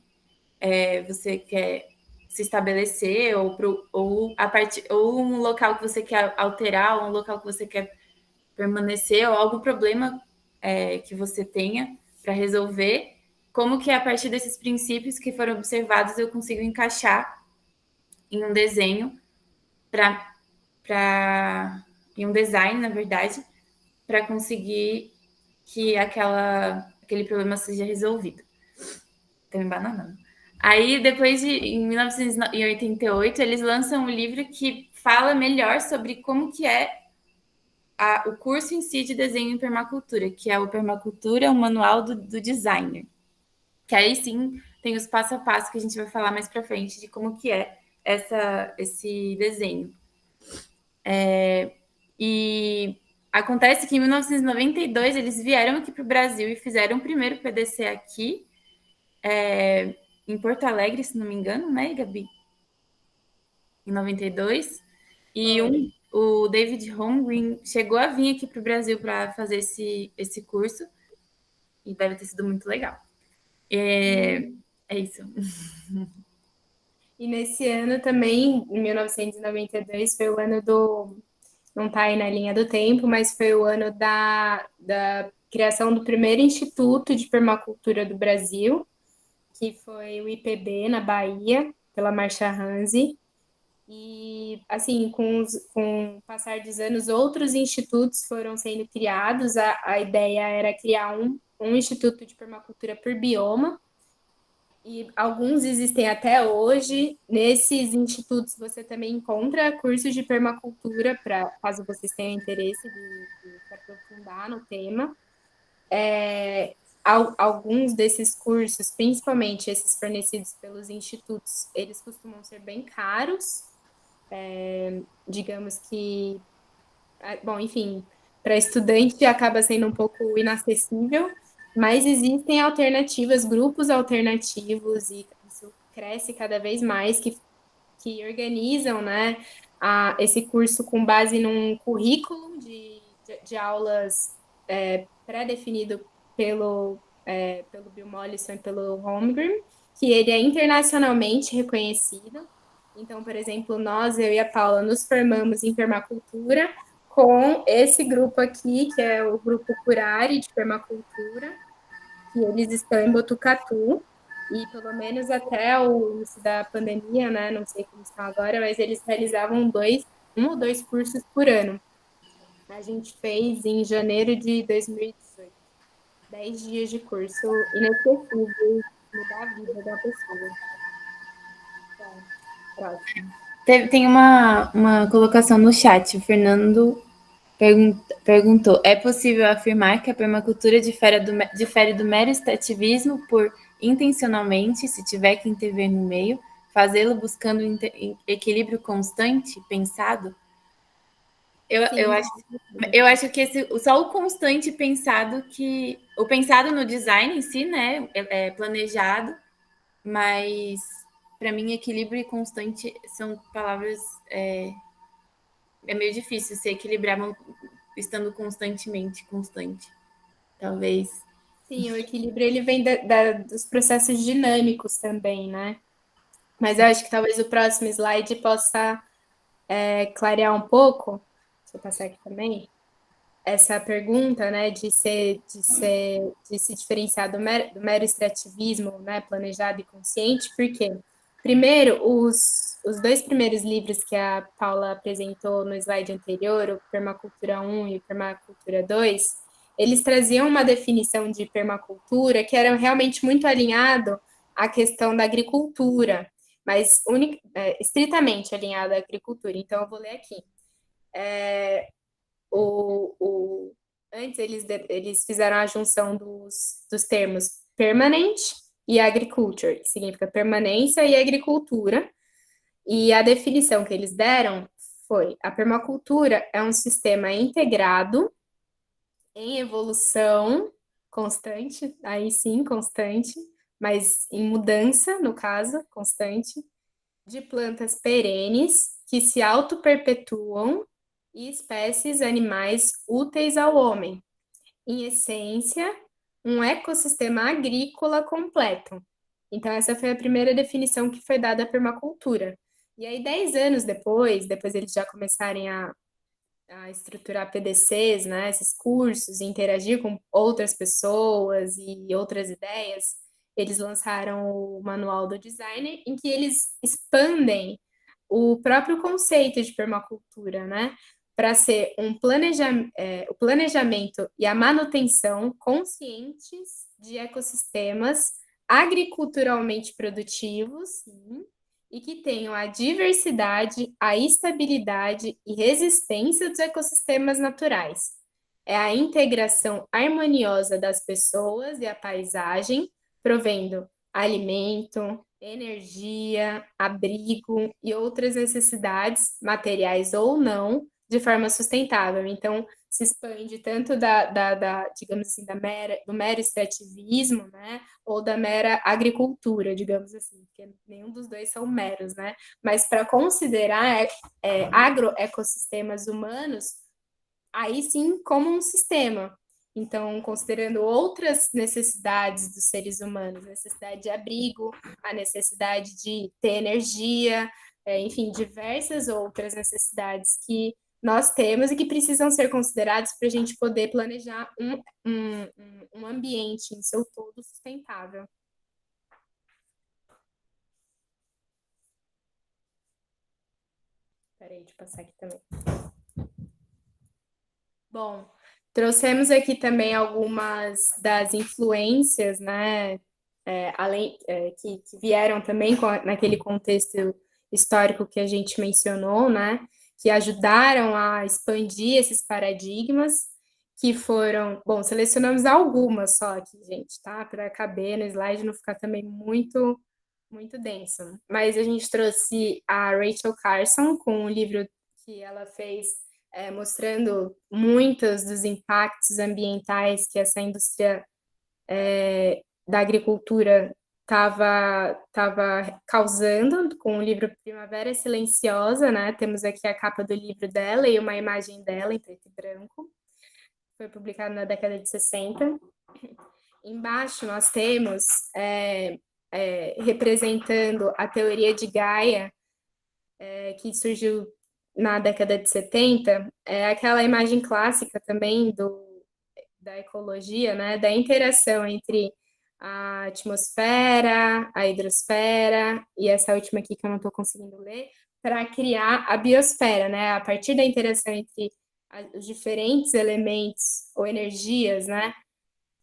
Speaker 8: você quer se estabelecer, ou um local que você quer alterar, ou um local que você quer permanecer, ou algum problema que você tenha resolver, como que a partir desses princípios que foram observados eu consigo encaixar em um desenho em um design, na verdade, para conseguir que aquele problema seja resolvido. Tô me bananando. Aí, depois em 1988, eles lançam um livro que fala melhor sobre como que é o curso em si de desenho em permacultura, que é o Permacultura, o Manual do Designer. Que aí sim tem os passo a passo que a gente vai falar mais para frente de como que é esse desenho. E acontece que em 1992 eles vieram aqui para o Brasil e fizeram o primeiro PDC aqui, em Porto Alegre, se não me engano, né, Gabi? Em 92. E o David Holmgren chegou a vir aqui para o Brasil para fazer esse curso. E deve ter sido muito legal. É isso.
Speaker 7: E nesse ano também, em 1992, foi o ano não está aí na linha do tempo, mas foi o ano da criação do primeiro Instituto de Permacultura do Brasil, que foi o IPB, na Bahia, pela Marcia Hanzi. E, assim, com o passar dos anos, outros institutos foram sendo criados. A ideia era criar um instituto de permacultura por bioma, e alguns existem até hoje. Nesses institutos você também encontra cursos de permacultura, caso vocês tenham interesse de se aprofundar no tema. Alguns desses cursos, principalmente esses fornecidos pelos institutos, eles costumam ser bem caros. Digamos que, bom, enfim, para estudante acaba sendo um pouco inacessível, mas existem alternativas, grupos alternativos, e isso cresce cada vez mais, que organizam, né, esse curso com base num currículo de aulas pré-definido pelo Bill Mollison e pelo Holmgren, que ele é internacionalmente reconhecido. Então, por exemplo, eu e a Paula nos formamos em permacultura com esse grupo aqui, que é o Grupo Curari de Permacultura, que eles estão em Botucatu, e pelo menos até o início da pandemia, né, não sei como estão agora, mas eles realizavam 1 ou 2 cursos por ano. A gente fez em janeiro de 2018, 10 dias de curso inesquecível, mudar a vida da pessoa. Então, próximo.
Speaker 8: Tem uma colocação no chat. O Fernando perguntou: é possível afirmar que a permacultura difere do mero extrativismo por, intencionalmente, se tiver que intervir no meio, fazê-lo buscando equilíbrio constante, pensado? Eu acho que só o constante pensado o pensado no design em si, né, é planejado, mas para mim equilíbrio e constante são palavras é meio difícil se equilibrar estando constantemente constante, talvez.
Speaker 7: Sim, o equilíbrio ele vem dos processos dinâmicos também, né? Mas eu acho que talvez o próximo slide possa clarear um pouco. Deixa eu passar aqui também. Essa pergunta, né, de se diferenciar do mero extrativismo, né, planejado e consciente, porque, primeiro, os 2 primeiros livros que a Paula apresentou no slide anterior, o Permacultura 1 e o Permacultura 2, eles traziam uma definição de permacultura que era realmente muito alinhado à questão da agricultura, mas estritamente alinhado à agricultura. Então, eu vou ler aqui. Antes eles fizeram a junção dos termos permanent e agriculture, que significa permanência e agricultura, e a definição que eles deram foi: a permacultura é um sistema integrado em evolução constante, aí sim, constante, mas em mudança, no caso, constante, de plantas perenes que se auto-perpetuam e espécies animais úteis ao homem. Em essência, um ecossistema agrícola completo. Então, essa foi a primeira definição que foi dada à permacultura. E aí, 10 anos depois eles já começarem a a estruturar PDCs, né, esses cursos, interagir com outras pessoas e outras ideias, eles lançaram o Manual do Designer, em que eles expandem o próprio conceito de permacultura, né, para ser o planejamento e a manutenção conscientes de ecossistemas agriculturalmente produtivos, sim, e que tenham a diversidade, a estabilidade e resistência dos ecossistemas naturais. É a integração harmoniosa das pessoas e a paisagem, provendo alimento, energia, abrigo e outras necessidades, materiais ou não, de forma sustentável. Então, se expande tanto digamos assim, do mero extrativismo, né, ou da mera agricultura, digamos assim, porque nenhum dos dois são meros, né? Mas para considerar agroecossistemas humanos, aí sim como um sistema. Então, considerando outras necessidades dos seres humanos, a necessidade de abrigo, a necessidade de ter energia, enfim, diversas outras necessidades que nós temos e que precisam ser considerados para a gente poder planejar um ambiente em seu todo sustentável. Peraí, deixa eu passar aqui também. Bom, trouxemos aqui também algumas das influências, né, que vieram também naquele contexto histórico que a gente mencionou, né, que ajudaram a expandir esses paradigmas, que foram, bom, selecionamos algumas só aqui, gente, tá, para caber no slide, não ficar também muito denso. Mas a gente trouxe a Rachel Carson com um livro que ela fez mostrando muitos dos impactos ambientais que essa indústria da agricultura estava causando, com o livro Primavera Silenciosa, né? Temos aqui a capa do livro dela e uma imagem dela em preto e branco. Foi publicado na década de 60. Embaixo nós temos representando a teoria de Gaia, que surgiu na década de 70, é aquela imagem clássica também da ecologia, né, da interação entre a atmosfera, a hidrosfera, e essa última aqui que eu não estou conseguindo ler, para criar a biosfera, né, a partir da interação entre os diferentes elementos ou energias, né,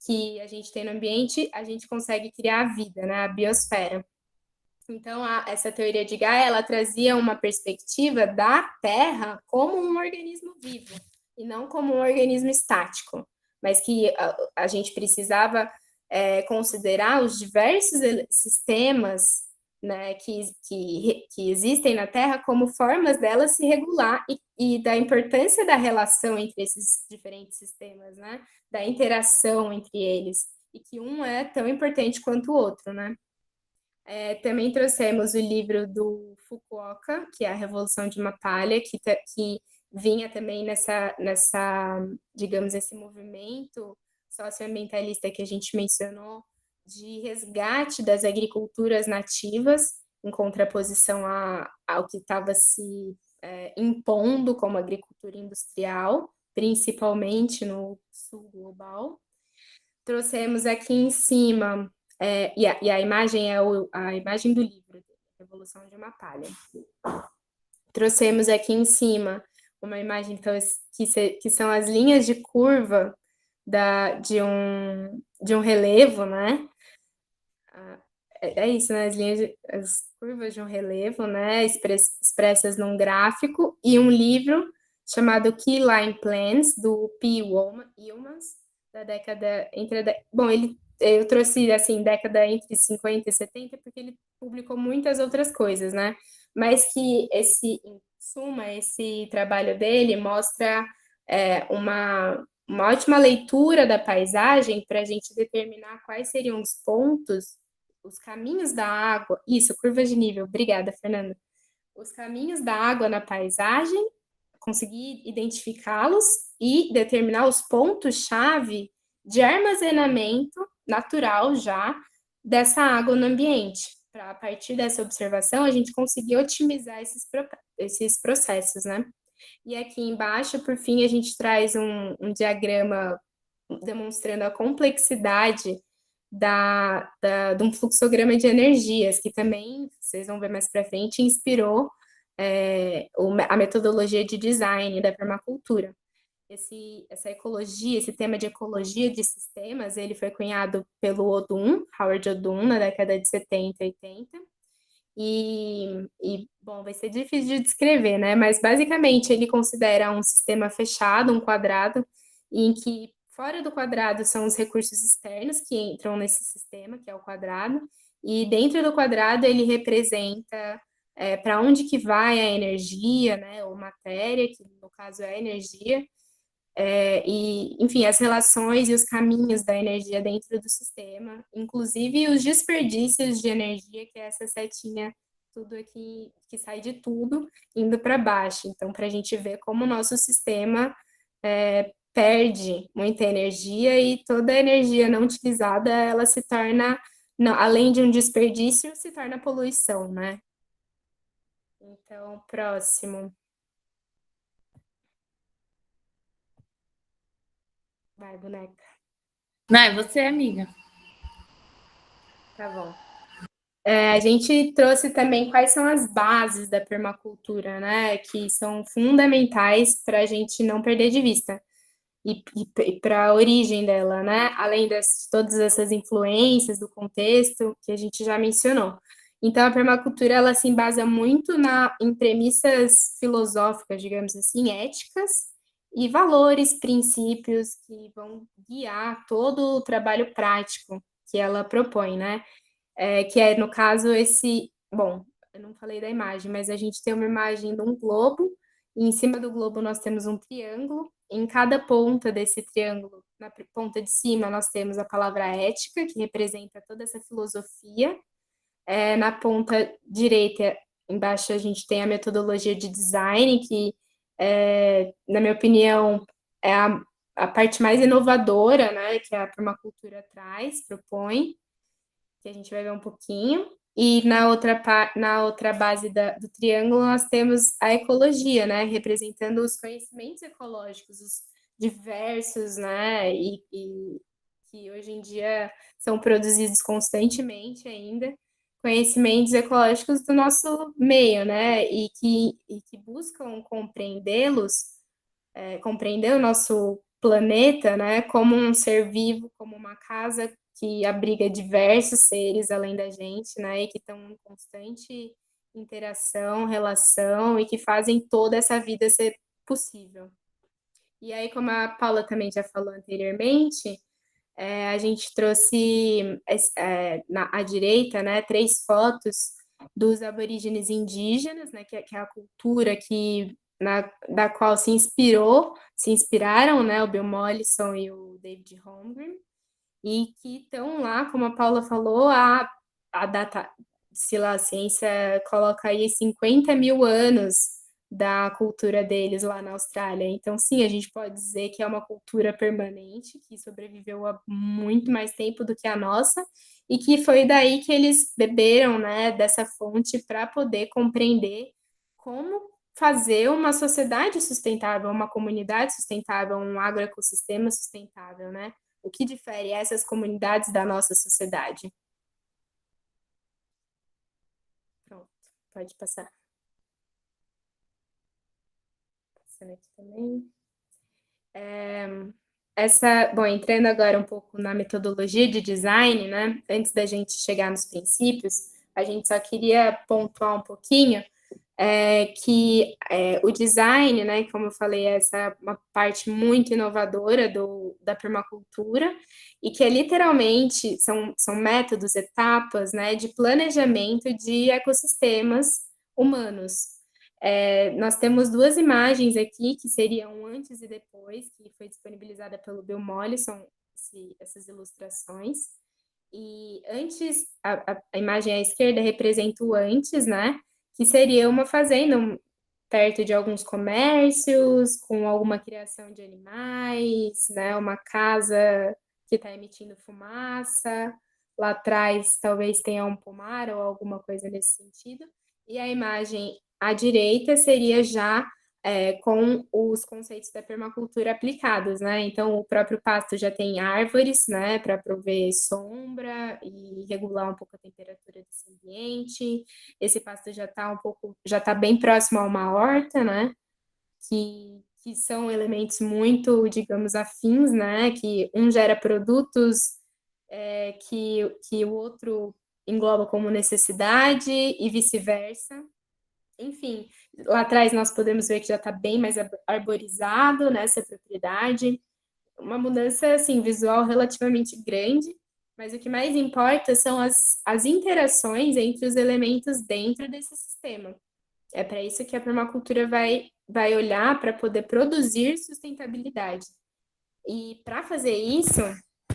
Speaker 7: que a gente tem no ambiente, a gente consegue criar a vida, né, a biosfera. Então, essa teoria de Gaia, ela trazia uma perspectiva da Terra como um organismo vivo, e não como um organismo estático, mas que a gente precisava considerar os diversos sistemas, né, que existem na Terra como formas dela se regular e da importância da relação entre esses diferentes sistemas, né, da interação entre eles, e que um é tão importante quanto o outro, né. Também trouxemos o livro do Fukuoka, que é a Revolução de uma Palha, que vinha também nessa, digamos, esse movimento socioambientalista que a gente mencionou, de resgate das agriculturas nativas, em contraposição ao que estava se impondo como agricultura industrial, principalmente no sul global. Trouxemos aqui em cima, e a imagem é a imagem do livro, Revolução de uma Palha. Trouxemos aqui em cima uma imagem então, que são as linhas de curva de um relevo, né? Isso, né? As curvas de um relevo, né? Expressas num gráfico, e um livro chamado Keyline Plans, do P. Hillmans, da década bom, eu trouxe assim década entre 50 e 70 porque ele publicou muitas outras coisas, né? Mas que em suma, esse trabalho dele mostra uma ótima leitura da paisagem para a gente determinar quais seriam os pontos, os caminhos da água. Isso, curva de nível. Obrigada, Fernanda. Os caminhos da água na paisagem, conseguir identificá-los e determinar os pontos-chave de armazenamento natural já dessa água no ambiente, para a partir dessa observação a gente conseguir otimizar esses processos, né? E aqui embaixo, por fim, a gente traz um diagrama demonstrando a complexidade de um fluxograma de energias, que também, vocês vão ver mais para frente, inspirou a metodologia de design da permacultura. Essa ecologia, esse tema de ecologia de sistemas, ele foi cunhado pelo Howard Odum, na década de 70 e 80, bom, vai ser difícil de descrever, né? Mas basicamente ele considera um sistema fechado, um quadrado, em que fora do quadrado são os recursos externos que entram nesse sistema, que é o quadrado, e dentro do quadrado ele representa para onde que vai a energia, né? Ou matéria, que no caso é a energia, enfim, as relações e os caminhos da energia dentro do sistema, inclusive os desperdícios de energia, que é essa setinha, tudo aqui que sai de tudo, indo para baixo. Então, para a gente ver como o nosso sistema perde muita energia e toda a energia não utilizada, ela se torna, além de um desperdício, se torna poluição, né? Então, próximo. Vai, boneca.
Speaker 8: Vai, você, amiga.
Speaker 7: Tá bom. A gente trouxe também quais são as bases da permacultura, né? Que são fundamentais para a gente não perder de vista. E para a origem dela, né? Além de todas essas influências do contexto que a gente já mencionou. Então, a permacultura, ela se embasa muito em premissas filosóficas, digamos assim, éticas, e valores, princípios que vão guiar todo o trabalho prático que ela propõe, né? Que é, no caso, bom, eu não falei da imagem, mas a gente tem uma imagem de um globo, e em cima do globo nós temos um triângulo, em cada ponta desse triângulo, na ponta de cima, nós temos a palavra ética, que representa toda essa filosofia. Na ponta direita, embaixo, a gente tem a metodologia de design, que, na minha opinião, é a parte mais inovadora, né, que a permacultura propõe, que a gente vai ver um pouquinho. E na outra base do triângulo, nós temos a ecologia, né, representando os conhecimentos ecológicos, os diversos, né, e que hoje em dia são produzidos constantemente ainda, conhecimentos ecológicos do nosso meio, né, e que buscam compreendê-los, compreender o nosso planeta, né, como um ser vivo, como uma casa que abriga diversos seres além da gente, né, e que estão em constante interação, relação, e que fazem toda essa vida ser possível. E aí, como a Paula também já falou anteriormente, a gente trouxe à direita, né, 3 fotos dos aborígenes indígenas, né, que é a cultura da qual se inspiraram, né, o Bill Mollison e o David Holmgren, e que estão lá, como a Paula falou, a data, se lá a ciência coloca aí 50 mil anos da cultura deles lá na Austrália. Então, sim, a gente pode dizer que é uma cultura permanente, que sobreviveu há muito mais tempo do que a nossa, e que foi daí que eles beberam, né, dessa fonte para poder compreender como fazer uma sociedade sustentável, uma comunidade sustentável, um agroecossistema sustentável, né? O que difere essas comunidades da nossa sociedade? Pronto, pode passar. Passando aqui também. Bom, entrando agora um pouco na metodologia de design, né? Antes da gente chegar nos princípios, a gente só queria pontuar um pouquinho que o design, né, como eu falei, essa é uma parte muito inovadora da permacultura, e que literalmente são métodos, etapas, né, de planejamento de ecossistemas humanos. Nós temos 2 imagens aqui, que seriam antes e depois, que foi disponibilizada pelo Bill Mollison, essas ilustrações. E antes, a imagem à esquerda representa o antes, né, que seria uma fazenda perto de alguns comércios, com alguma criação de animais, né, uma casa que está emitindo fumaça, lá atrás talvez tenha um pomar ou alguma coisa nesse sentido, e a imagem à direita seria já com os conceitos da permacultura aplicados, né? Então, o próprio pasto já tem árvores, né, para prover sombra e regular um pouco a temperatura desse ambiente. Esse pasto já está bem próximo a uma horta, né? Que são elementos muito, digamos, afins, né? Que um gera produtos que o outro engloba como necessidade e vice-versa. Enfim, lá atrás nós podemos ver que já está bem mais arborizado nessa propriedade. Uma mudança, assim, visual relativamente grande, mas o que mais importa são as interações entre os elementos dentro desse sistema. É para isso que a permacultura vai olhar para poder produzir sustentabilidade. E para fazer isso,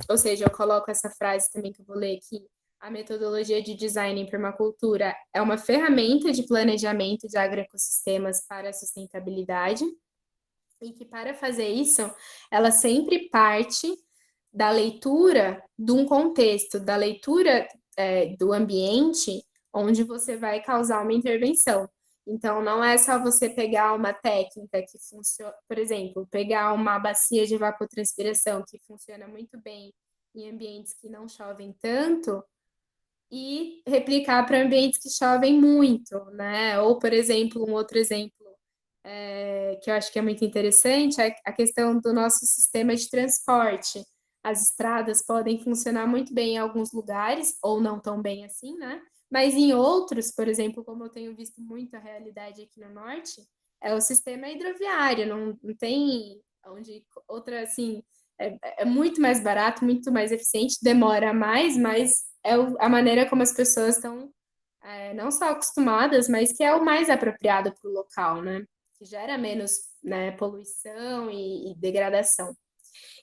Speaker 7: ou seja, eu coloco essa frase também que eu vou ler aqui, a metodologia de design em permacultura é uma ferramenta de planejamento de agroecossistemas para a sustentabilidade, e que para fazer isso, ela sempre parte da leitura de um contexto, da leitura do ambiente onde você vai causar uma intervenção. Então, não é só você pegar uma técnica que funciona, por exemplo, pegar uma bacia de evapotranspiração que funciona muito bem em ambientes que não chovem tanto e replicar para ambientes que chovem muito, né? Ou, por exemplo, um outro exemplo que eu acho que é muito interessante é a questão do nosso sistema de transporte. As estradas podem funcionar muito bem em alguns lugares, ou não tão bem assim, né? Mas em outros, por exemplo, como eu tenho visto muito a realidade aqui no norte, é o sistema hidroviário, não tem onde outra, assim, é muito mais barato, muito mais eficiente, demora mais, mas é a maneira como as pessoas estão não só acostumadas, mas que é o mais apropriado para o local, né? Que gera menos, né, poluição e degradação.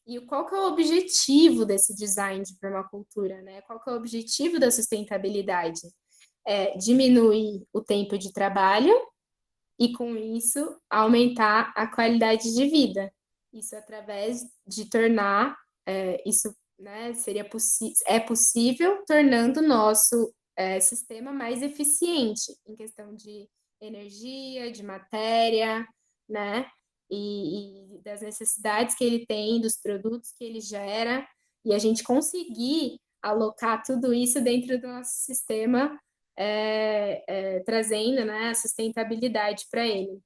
Speaker 7: E qual que é o objetivo desse design de permacultura, né? Qual que é o objetivo da sustentabilidade? Diminuir o tempo de trabalho e, com isso, aumentar a qualidade de vida. Isso através de tornar isso, né, é possível tornando o nosso sistema mais eficiente em questão de energia, de matéria, né? E das necessidades que ele tem, dos produtos que ele gera, e a gente conseguir alocar tudo isso dentro do nosso sistema, trazendo, né, a sustentabilidade para ele.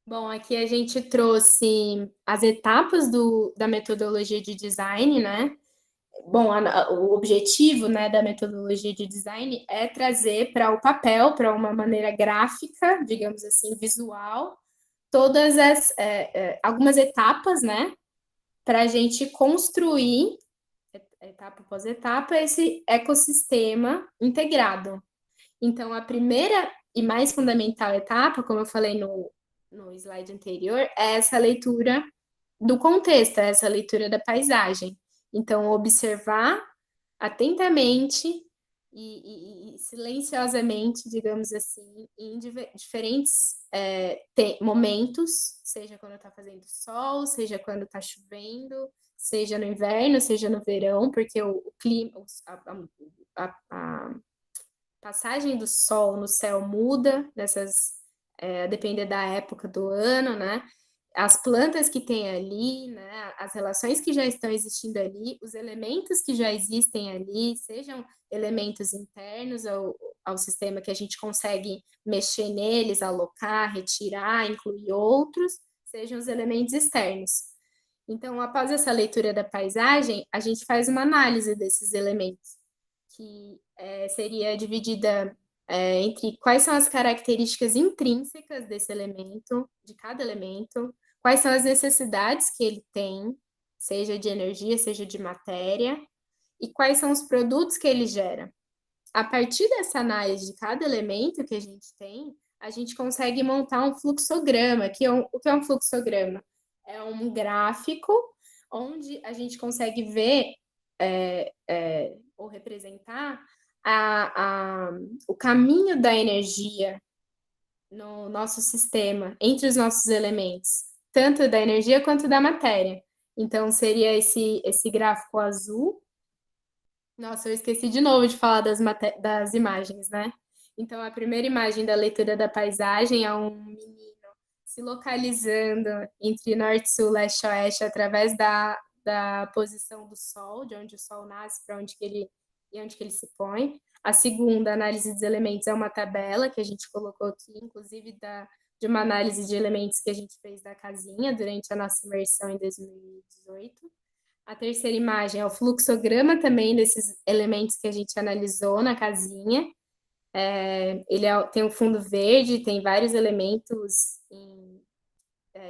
Speaker 7: Bom, aqui a gente trouxe as etapas da metodologia de design, né? Bom, o objetivo, né, da metodologia de design é trazer para o papel, para uma maneira gráfica, digamos assim, visual, todas algumas etapas, né, para a gente construir, etapa após etapa, esse ecossistema integrado. Então, a primeira e mais fundamental etapa, como eu falei no slide anterior, é essa leitura do contexto, é essa leitura da paisagem. Então, observar atentamente e silenciosamente, digamos assim, em diferentes momentos, seja quando está fazendo sol, seja quando está chovendo, seja no inverno, seja no verão, porque o clima, a passagem do sol no céu muda, a depender da época do ano, né? As plantas que tem ali, né, as relações que já estão existindo ali, os elementos que já existem ali, sejam elementos internos ao sistema que a gente consegue mexer neles, alocar, retirar, incluir outros, sejam os elementos externos. Então, após essa leitura da paisagem, a gente faz uma análise desses elementos, que seria dividida entre quais são as características intrínsecas desse elemento, de cada elemento, quais são as necessidades que ele tem, seja de energia, seja de matéria, e quais são os produtos que ele gera. A partir dessa análise de cada elemento que a gente tem, a gente consegue montar um fluxograma. O que é um fluxograma? É um gráfico onde a gente consegue ver ou representar o caminho da energia no nosso sistema, entre os nossos elementos, tanto da energia quanto da matéria. Então, seria esse gráfico azul, Nossa, eu esqueci de novo de falar das imagens, né? Então, a primeira imagem da leitura da paisagem é um menino se localizando entre norte, sul, leste, oeste, através da posição do sol, de onde o sol nasce para onde que ele e onde que ele se põe. A segunda análise dos elementos é uma tabela que a gente colocou aqui, inclusive de uma análise de elementos que a gente fez da casinha durante a nossa imersão em 2018. A terceira imagem é o fluxograma também desses elementos que a gente analisou na casinha. Tem um fundo verde, tem vários elementos em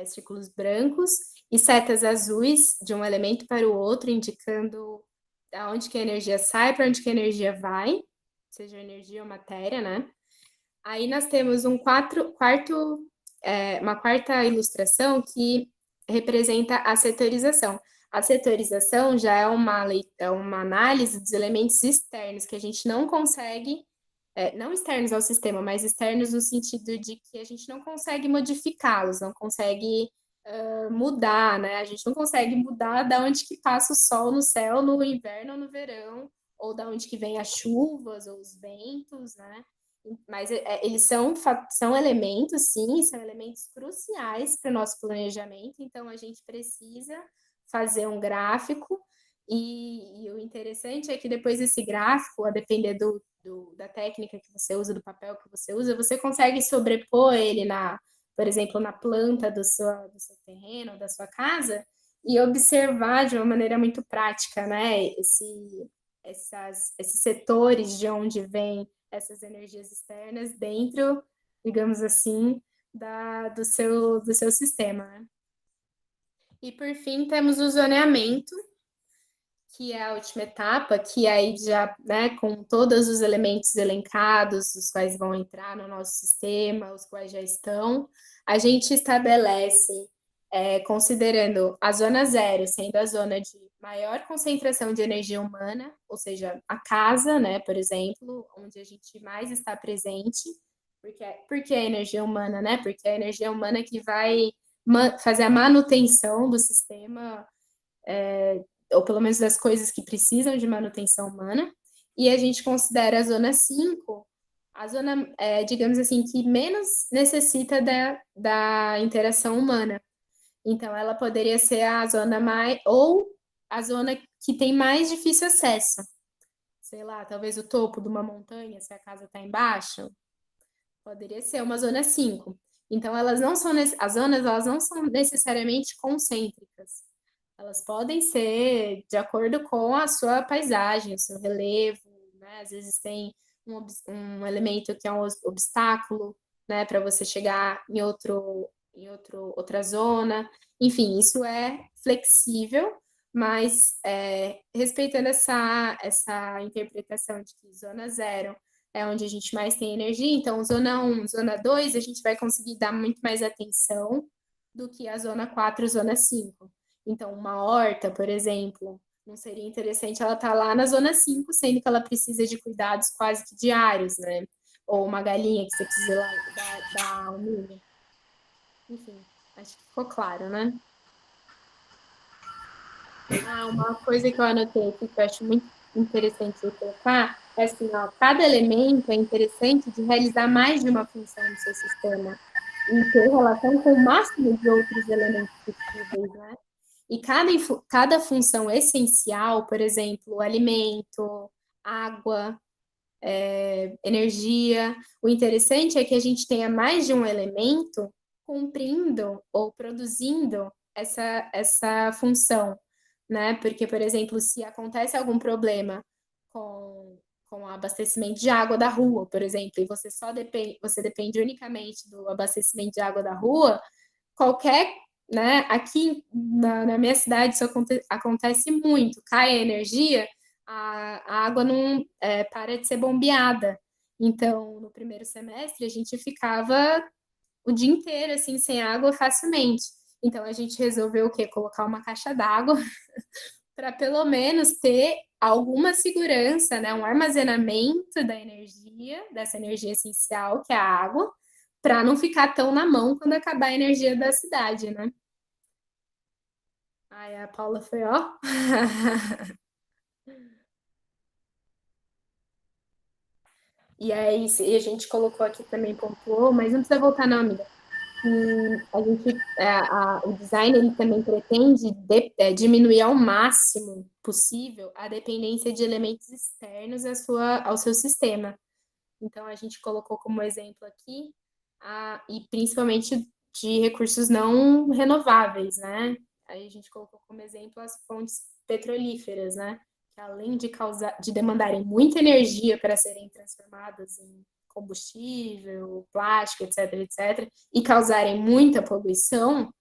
Speaker 7: círculos brancos e setas azuis de um elemento para o outro, indicando aonde que a energia sai, para onde que a energia vai, seja energia ou matéria, né? Aí nós temos uma quarta ilustração que representa a setorização. A setorização já é uma análise dos elementos externos que a gente não consegue, não externos ao sistema, mas externos no sentido de que a gente não consegue modificá-los, não consegue mudar, né? A gente não consegue mudar da onde que passa o sol no céu no inverno ou no verão, ou da onde que vem as chuvas ou os ventos, né? Mas eles são elementos, sim, são elementos cruciais para o nosso planejamento, então a gente precisa fazer um gráfico, e o interessante é que depois desse gráfico, a depender da técnica que você usa, do papel que você usa, você consegue sobrepor ele, por exemplo, na planta do seu terreno, da sua casa, e observar de uma maneira muito prática, né, esses setores de onde vem essas energias externas dentro, digamos assim, do seu sistema, né? E, por fim, temos o zoneamento, que é a última etapa, que aí já, né, com todos os elementos elencados, os quais vão entrar no nosso sistema, os quais já estão, a gente estabelece, considerando a zona zero, sendo a zona de maior concentração de energia humana, ou seja, a casa, né, por exemplo, onde a gente mais está presente, porque a energia humana, né, porque é a energia humana que vai fazer a manutenção do sistema, ou pelo menos das coisas que precisam de manutenção humana, e a gente considera a zona 5 a zona, digamos assim, que menos necessita da interação humana. Então, ela poderia ser a zona ou a zona que tem mais difícil acesso. Sei lá, talvez o topo de uma montanha, se a casa está embaixo, poderia ser uma zona 5. Então, as zonas elas não são necessariamente concêntricas. Elas podem ser de acordo com a sua paisagem, o seu relevo, né? Às vezes tem um elemento que é um obstáculo, né, para você chegar em outra zona. Enfim, isso é flexível, mas respeitando essa interpretação de que zona 0 é onde a gente mais tem energia, então zona 1, zona 2, a gente vai conseguir dar muito mais atenção do que a zona 4, zona 5. Então, uma horta, por exemplo, não seria interessante ela estar lá na zona 5, sendo que ela precisa de cuidados quase que diários, né? Ou uma galinha que você precisa dar um milho. Enfim, acho que ficou claro, né? Uma coisa que eu anotei aqui que eu acho muito interessante eu colocar é assim, ó, cada elemento é interessante de realizar mais de uma função no seu sistema e ter relação com o máximo de outros elementos possíveis, né? E cada função essencial, por exemplo, alimento, água, energia, o interessante é que a gente tenha mais de um elemento cumprindo ou produzindo essa função, né? Porque, por exemplo, se acontece algum problema com o abastecimento de água da rua, por exemplo, e você depende unicamente do abastecimento de água da rua, né? Aqui na minha cidade isso acontece muito, cai a energia, a água não para de ser bombeada. Então, no primeiro semestre, a gente ficava o dia inteiro assim, sem água facilmente. Então, a gente resolveu o quê? Colocar uma caixa d'água para pelo menos ter alguma segurança, né? Um armazenamento da energia, dessa energia essencial, que é a água, para não ficar tão na mão quando acabar a energia da cidade, né? Ai, a Paula foi, ó. E aí a gente colocou aqui também, pontuou, mas não precisa voltar não, amiga. A gente, o design ele também pretende diminuir ao máximo possível a dependência de elementos externos ao seu sistema. Então, a gente colocou como exemplo aqui, e principalmente de recursos não renováveis, né? Aí a gente colocou como exemplo as fontes petrolíferas, né? Que além de demandarem muita energia para serem transformadas em combustível, plástico, etc., etc., e causarem muita poluição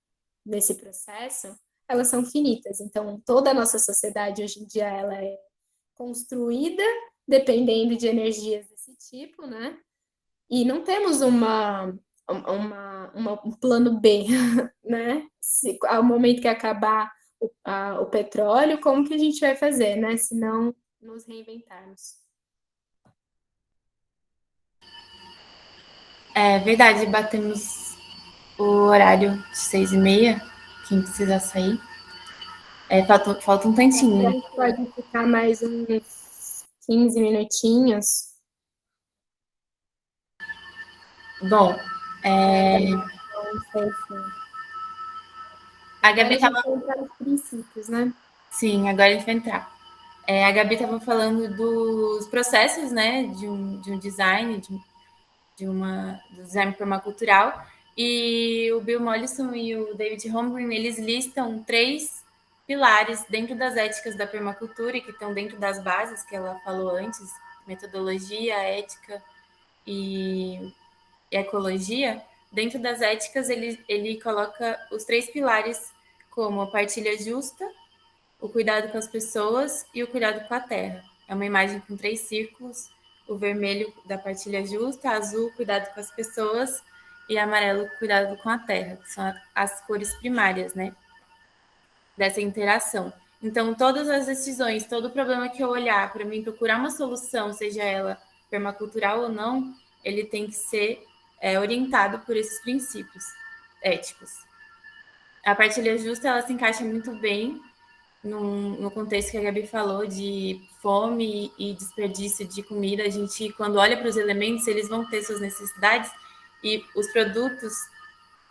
Speaker 7: nesse processo, elas são finitas. Então, toda a nossa sociedade hoje em dia ela é construída dependendo de energias desse tipo, né? E não temos um plano B, né? Ao momento que acabar o petróleo, como que a gente vai fazer, né? Se não nos reinventarmos.
Speaker 8: É verdade, batemos o horário de 6h30. Quem precisar sair. Falta um
Speaker 7: A
Speaker 8: tantinho.
Speaker 7: gente pode ficar mais uns 15 minutinhos.
Speaker 8: Bom,
Speaker 7: Não sei se...
Speaker 8: a Gabi
Speaker 7: Agora a gente vai entrar nos princípios, né?
Speaker 8: Sim, agora a gente vai entrar. A Gabi estava falando dos processos, né, de um design, do design permacultural, e o Bill Mollison e o David Holmgren, eles listam 3 pilares dentro das éticas da permacultura, que estão dentro das bases que ela falou antes, metodologia, ética e ecologia. Dentro das éticas, ele coloca os 3 pilares como a partilha justa, o cuidado com as pessoas e o cuidado com a terra. É uma imagem com 3 círculos, o vermelho da partilha justa, azul, cuidado com as pessoas, e amarelo, cuidado com a terra, que são as cores primárias, né, dessa interação. Então, todas as decisões, todo problema que eu olhar para mim procurar uma solução, seja ela permacultural ou não, ele tem que ser orientado por esses princípios éticos. A partilha justa, ela se encaixa muito bem no contexto que a Gabi falou de fome e desperdício de comida. A gente, quando olha para os elementos, eles vão ter suas necessidades, e os produtos,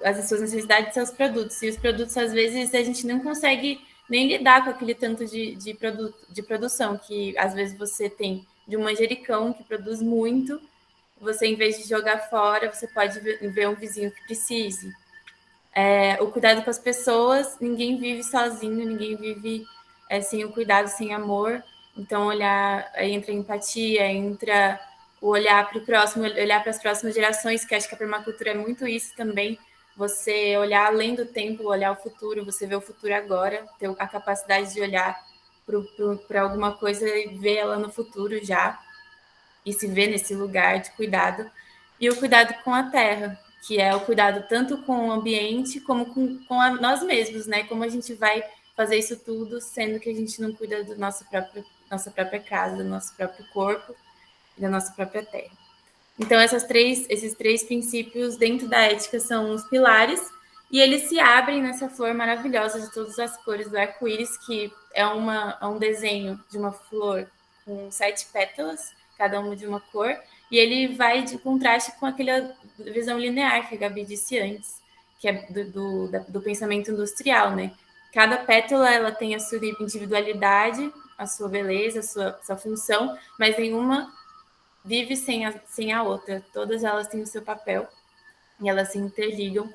Speaker 8: as suas necessidades são os produtos, e os produtos, às vezes, a gente não consegue nem lidar com aquele tanto de produção, que às vezes você tem de um manjericão que produz muito, você, em vez de jogar fora, você pode ver um vizinho que precise. O cuidado com as pessoas, ninguém vive sozinho, ninguém vive sem o cuidado, sem amor. Então, entra a empatia, entra o olhar para o próximo, olhar para as próximas gerações, que acho que a permacultura é muito isso também. Você olhar além do tempo, olhar o futuro, você vê o futuro agora, ter a capacidade de olhar para alguma coisa e ver ela no futuro já, e se ver nesse lugar de cuidado. E o cuidado com a terra, que é o cuidado tanto com o ambiente como com nós mesmos, né? Como a gente vai fazer isso tudo, sendo que a gente não cuida da nossa própria casa, do nosso próprio corpo e da nossa própria terra. Então, esses três princípios dentro da ética são os pilares, e eles se abrem nessa flor maravilhosa de todas as cores do arco-íris, que é um desenho de uma flor com 7 pétalas, cada uma de uma cor, e ele vai de contraste com aquela visão linear que a Gabi disse antes, que é do pensamento industrial, né? Cada pétala ela tem a sua individualidade, a sua beleza, a sua função, mas nenhuma vive sem a outra. Todas elas têm o seu papel e elas se interligam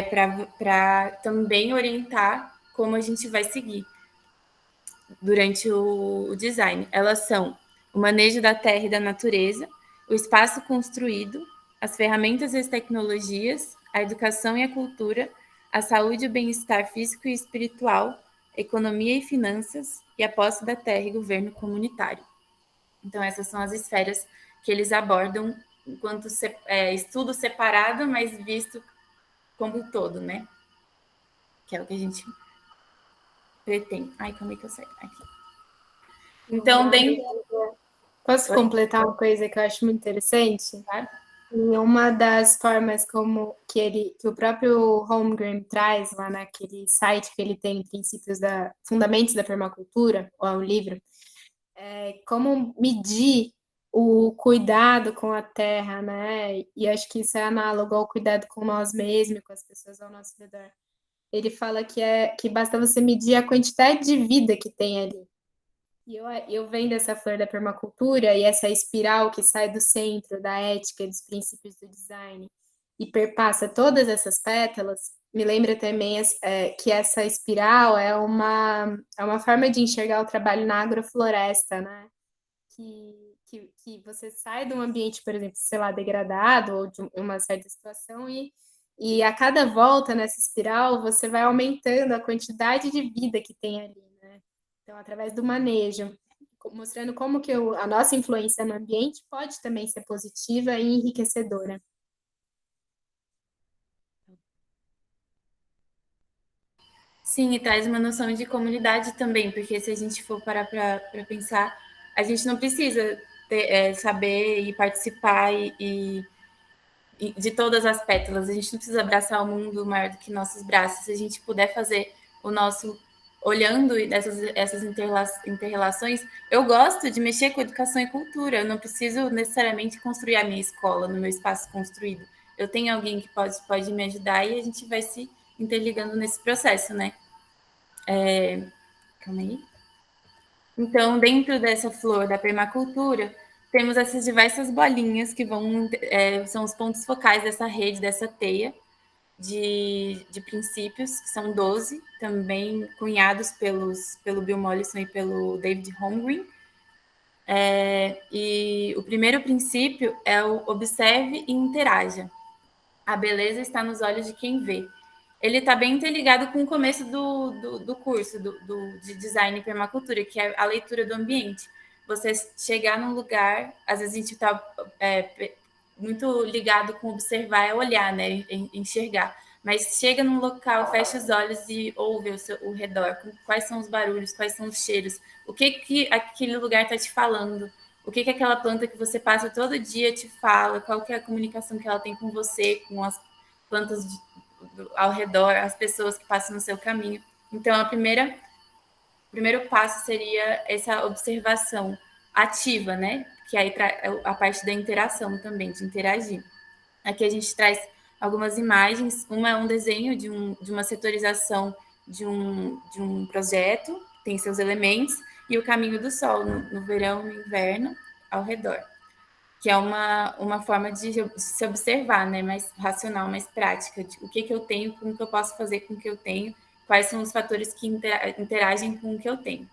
Speaker 8: para também orientar como a gente vai seguir durante o design. Elas são o manejo da terra e da natureza, o espaço construído, as ferramentas e as tecnologias, a educação e a cultura, a saúde e o bem-estar físico e espiritual, economia e finanças, e a posse da terra e governo comunitário. Então, essas são as esferas que eles abordam enquanto estudo separado, mas visto como um todo, né? Que é o que a gente pretende. Ai, como é que eu saio? Aqui. Então,
Speaker 7: Posso completar uma coisa que eu acho muito interessante?
Speaker 8: Claro.
Speaker 7: E uma das formas como que o próprio Holmgren traz lá naquele site que ele tem, Fundamentos da Permacultura, ou é um livro, como medir o cuidado com a terra, né? E acho que isso é análogo ao cuidado com nós mesmos, com as pessoas ao nosso redor. Ele fala que basta você medir a quantidade de vida que tem ali. E eu vendo essa flor da permacultura e essa espiral que sai do centro da ética e dos princípios do design e perpassa todas essas pétalas, me lembra também que essa espiral é uma forma de enxergar o trabalho na agrofloresta, né? Que você sai de um ambiente, por exemplo, sei lá, degradado ou de uma certa situação e a cada volta nessa espiral você vai aumentando a quantidade de vida que tem ali, né? Então, através do manejo, mostrando como que a nossa influência no ambiente pode também ser positiva e enriquecedora.
Speaker 8: Sim, e traz uma noção de comunidade também, porque se a gente for parar para pensar, a gente não precisa saber e participar e de todas as pétalas, a gente não precisa abraçar o mundo maior do que nossos braços, se a gente puder fazer o nosso olhando essas interrelações, eu gosto de mexer com educação e cultura, eu não preciso necessariamente construir a minha escola no meu espaço construído, eu tenho alguém que pode me ajudar e a gente vai se interligando nesse processo, né? Calma aí. Então, dentro dessa flor da permacultura, temos essas diversas bolinhas que são os pontos focais dessa rede, dessa teia de princípios, que são 12, também cunhados pelo Bill Mollison e pelo David Holmgren. E o primeiro princípio é o observe e interaja. A beleza está nos olhos de quem vê. Ele está bem interligado com o começo do curso de design e permacultura, que é a leitura do ambiente. Você chegar num lugar, às vezes a gente está muito ligado com observar, é olhar, né, enxergar. Mas chega num local, fecha os olhos e ouve o redor. Quais são os barulhos, quais são os cheiros, o que aquele lugar está te falando, o que aquela planta que você passa todo dia te fala, qual que é a comunicação que ela tem com você, com as plantas ao redor, as pessoas que passam no seu caminho. Então, o primeiro passo seria essa observação ativa, né? Que aí a parte da interação também, de interagir. Aqui a gente traz algumas imagens. Uma é um desenho de uma setorização de um projeto, tem seus elementos, e o caminho do sol no verão e no inverno ao redor, que é uma forma de se observar, né? Mais racional, mais prática, de o que eu tenho, como que eu posso fazer com o que eu tenho, quais são os fatores que interagem com o que eu tenho.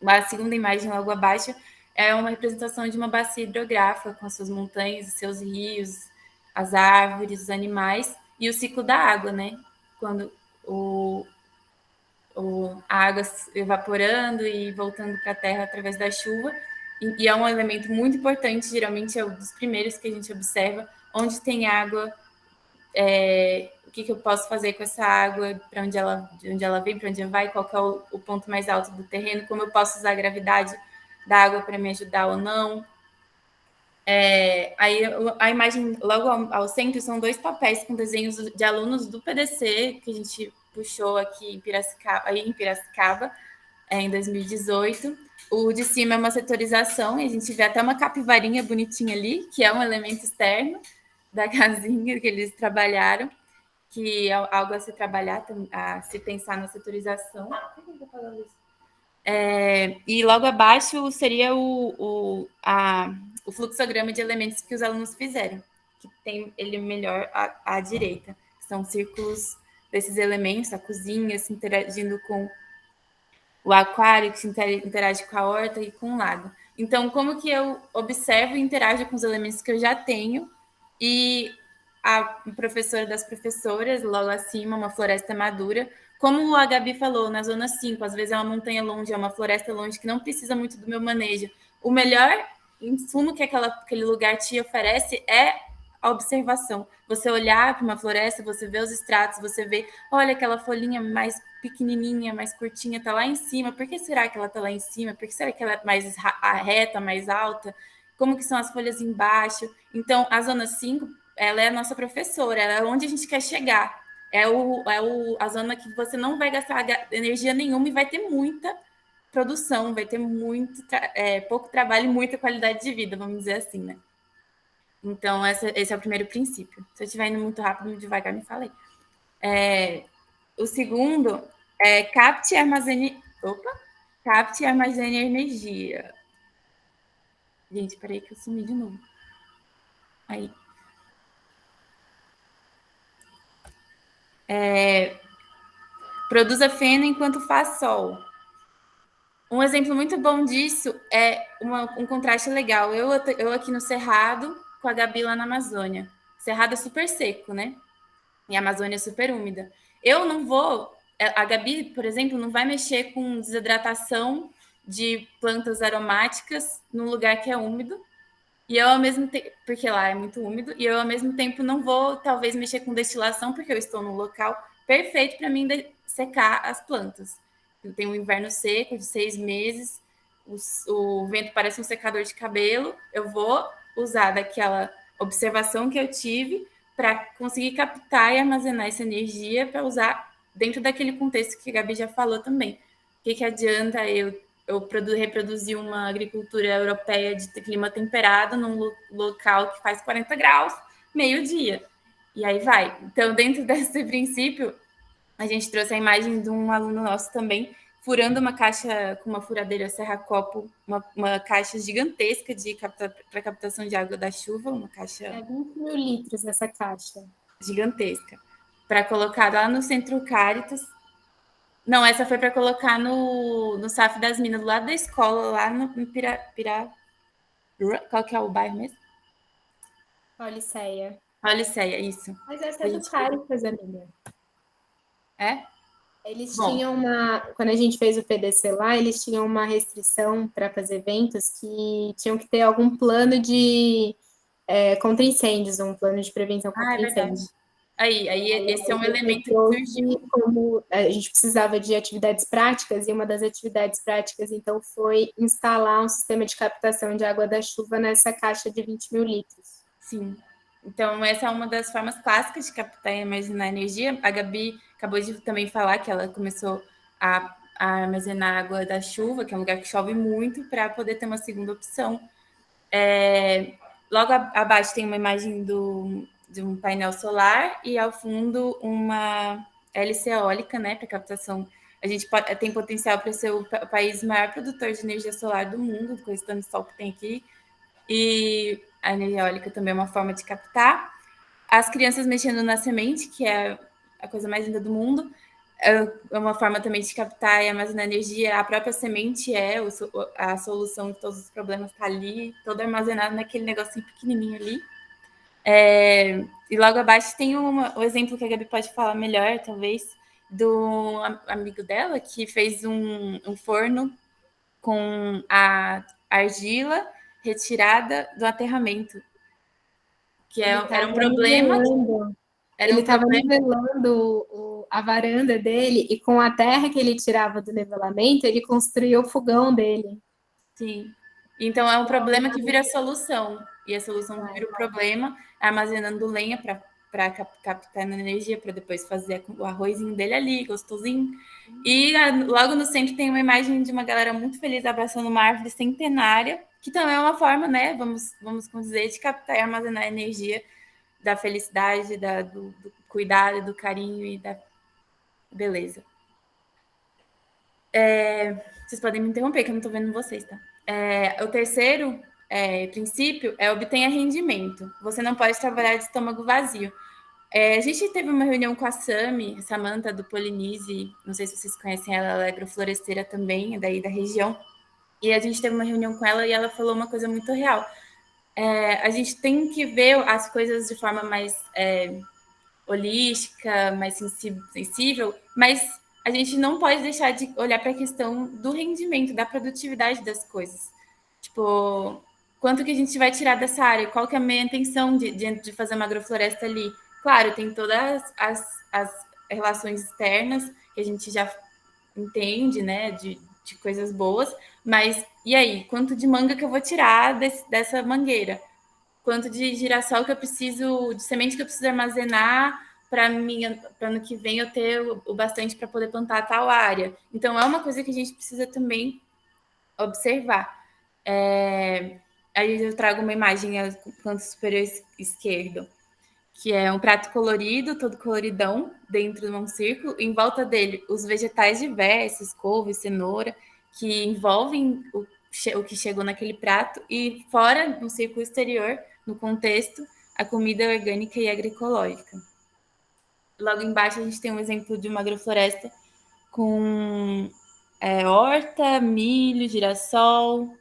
Speaker 8: A segunda imagem logo abaixo é uma representação de uma bacia hidrográfica com as suas montanhas, os seus rios, as árvores, os animais e o ciclo da água, né? Quando a água evaporando e voltando para a terra através da chuva. E é um elemento muito importante, geralmente é um dos primeiros que a gente observa, onde tem água, o que eu posso fazer com essa água, de onde ela vem, para onde ela vai, qual que é o ponto mais alto do terreno, como eu posso usar a gravidade da água para me ajudar ou não. Aí a imagem logo ao centro são 2 papéis com desenhos de alunos do PDC, que a gente puxou aqui em Piracicaba, em 2018. O de cima é uma setorização, e a gente vê até uma capivarinha bonitinha ali, que é um elemento externo da casinha que eles trabalharam, que é algo a se trabalhar, a se pensar na setorização. E logo abaixo seria o fluxograma de elementos que os alunos fizeram, que tem ele melhor à direita. São círculos desses elementos, a cozinha se interagindo com o aquário, que se interage com a horta e com o lago. Então, como que eu observo e interajo com os elementos que eu já tenho? E a professora das professoras, logo acima, uma floresta madura. Como a Gabi falou, na zona 5, às vezes é uma montanha longe, é uma floresta longe, que não precisa muito do meu manejo. O melhor insumo que aquele lugar te oferece é a observação. Você olhar para uma floresta, você vê os estratos, você vê, olha, aquela folhinha mais pequenininha, mais curtinha, está lá em cima. Por que será que ela está lá em cima? Por que será que ela é mais reta, mais alta? Como que são as folhas embaixo? Então, a zona 5, ela é a nossa professora, ela é onde a gente quer chegar. A zona que você não vai gastar energia nenhuma e vai ter muita produção, vai ter pouco trabalho e muita qualidade de vida, vamos dizer assim, né? Então, esse é o primeiro princípio. Se eu estiver indo muito rápido, muito devagar, me falei. O segundo é capte e armazene energia. Gente, peraí que eu sumi de novo. Aí. Produza feno enquanto faz sol. Um exemplo muito bom disso é um contraste legal. Eu aqui no Cerrado, com a Gabi lá na Amazônia. Cerrado é super seco, né? E a Amazônia é super úmida. Eu não vou... A Gabi, por exemplo, não vai mexer com desidratação de plantas aromáticas num lugar que é úmido. E eu, ao mesmo tempo... Porque lá é muito úmido. E eu, ao mesmo tempo, não vou, talvez, mexer com destilação, porque eu estou num local perfeito para mim secar as plantas. Tem um inverno seco de 6 meses, o vento parece um secador de cabelo. Eu vou usar daquela observação que eu tive para conseguir captar e armazenar essa energia para usar dentro daquele contexto que a Gabi já falou também. O que adianta eu reproduzir uma agricultura europeia de clima temperado num local que faz 40 graus, meio-dia? E aí vai. Então, dentro desse princípio, a gente trouxe a imagem de um aluno nosso também, furando uma caixa com uma furadeira serra-copo, uma caixa gigantesca para captação de água da chuva, uma caixa...
Speaker 7: 20 mil litros essa caixa.
Speaker 8: Gigantesca. Para colocar lá no Centro Caritas. Não, essa foi para colocar no SAF das Minas, do lado da escola, lá no Qual que é o bairro mesmo?
Speaker 7: Pauliceia.
Speaker 8: Pauliceia, isso.
Speaker 7: Mas essa é do Caritas, amiga. Eles tinham quando a gente fez o PDC lá, eles tinham uma restrição para fazer eventos que tinham que ter algum plano de contra incêndios, um plano de prevenção contra incêndios.
Speaker 8: Aí esse é um elemento que surgiu.
Speaker 7: Como a gente precisava de atividades práticas, e uma das atividades práticas, então, foi instalar um sistema de captação de água da chuva nessa caixa de 20 mil litros.
Speaker 8: Sim. Então, essa é uma das formas clássicas de captar e armazenar energia. A Gabi acabou de também falar que ela começou a armazenar água da chuva, que é um lugar que chove muito, para poder ter uma segunda opção. Logo abaixo tem uma imagem de um painel solar e, ao fundo, uma hélice eólica, né, para captação. A gente tem potencial para ser o país maior produtor de energia solar do mundo, com esse tanto de sol que tem aqui. E a energia eólica também é uma forma de captar. As crianças mexendo na semente, que é a coisa mais linda do mundo, é uma forma também de captar e armazenar energia. A própria semente é a solução de todos os problemas, está ali, todo armazenado naquele negocinho pequenininho ali. E logo abaixo tem o exemplo que a Gabi pode falar melhor, talvez, do amigo dela, que fez um forno com a argila retirada do aterramento, que era um problema.
Speaker 7: Ele estava nivelando a varanda dele, e com a terra que ele tirava do nivelamento, ele construiu o fogão dele.
Speaker 8: Sim. Então, é um problema que vira solução. E a solução que vira o problema, armazenando lenha para captar energia, para depois fazer o arrozinho dele ali, gostosinho. E logo no centro tem uma imagem de uma galera muito feliz abraçando uma árvore centenária, que também é uma forma, né, vamos dizer, de captar e armazenar energia da felicidade, do cuidado, do carinho e da beleza. Vocês podem me interromper, que eu não estou vendo vocês, tá? O terceiro princípio é obtenha rendimento. Você não pode trabalhar de estômago vazio. A gente teve uma reunião com a Samantha do Polinise, não sei se vocês conhecem ela é agrofloresteira também, é daí da região, e a gente teve uma reunião com ela e ela falou uma coisa muito real. A gente tem que ver as coisas de forma mais holística, mais sensível, mas a gente não pode deixar de olhar para a questão do rendimento, da produtividade das coisas. Tipo, quanto que a gente vai tirar dessa área? Qual que é a minha intenção de fazer uma agrofloresta ali? Claro, tem todas as relações externas que a gente já entende, né, de coisas boas, mas e aí? Quanto de manga que eu vou tirar dessa mangueira? Quanto de girassol que eu preciso, de semente que eu preciso armazenar para ano que vem eu ter o bastante para poder plantar tal área. Então, é uma coisa que a gente precisa também observar. Aí eu trago uma imagem no canto superior esquerdo, que é um prato colorido, todo coloridão, dentro de um círculo. Em volta dele, os vegetais diversos, couve, cenoura, que envolvem o que chegou naquele prato. E fora, no círculo exterior, no contexto, a comida orgânica e agroecológica. Logo embaixo, a gente tem um exemplo de uma agrofloresta com horta, milho, girassol,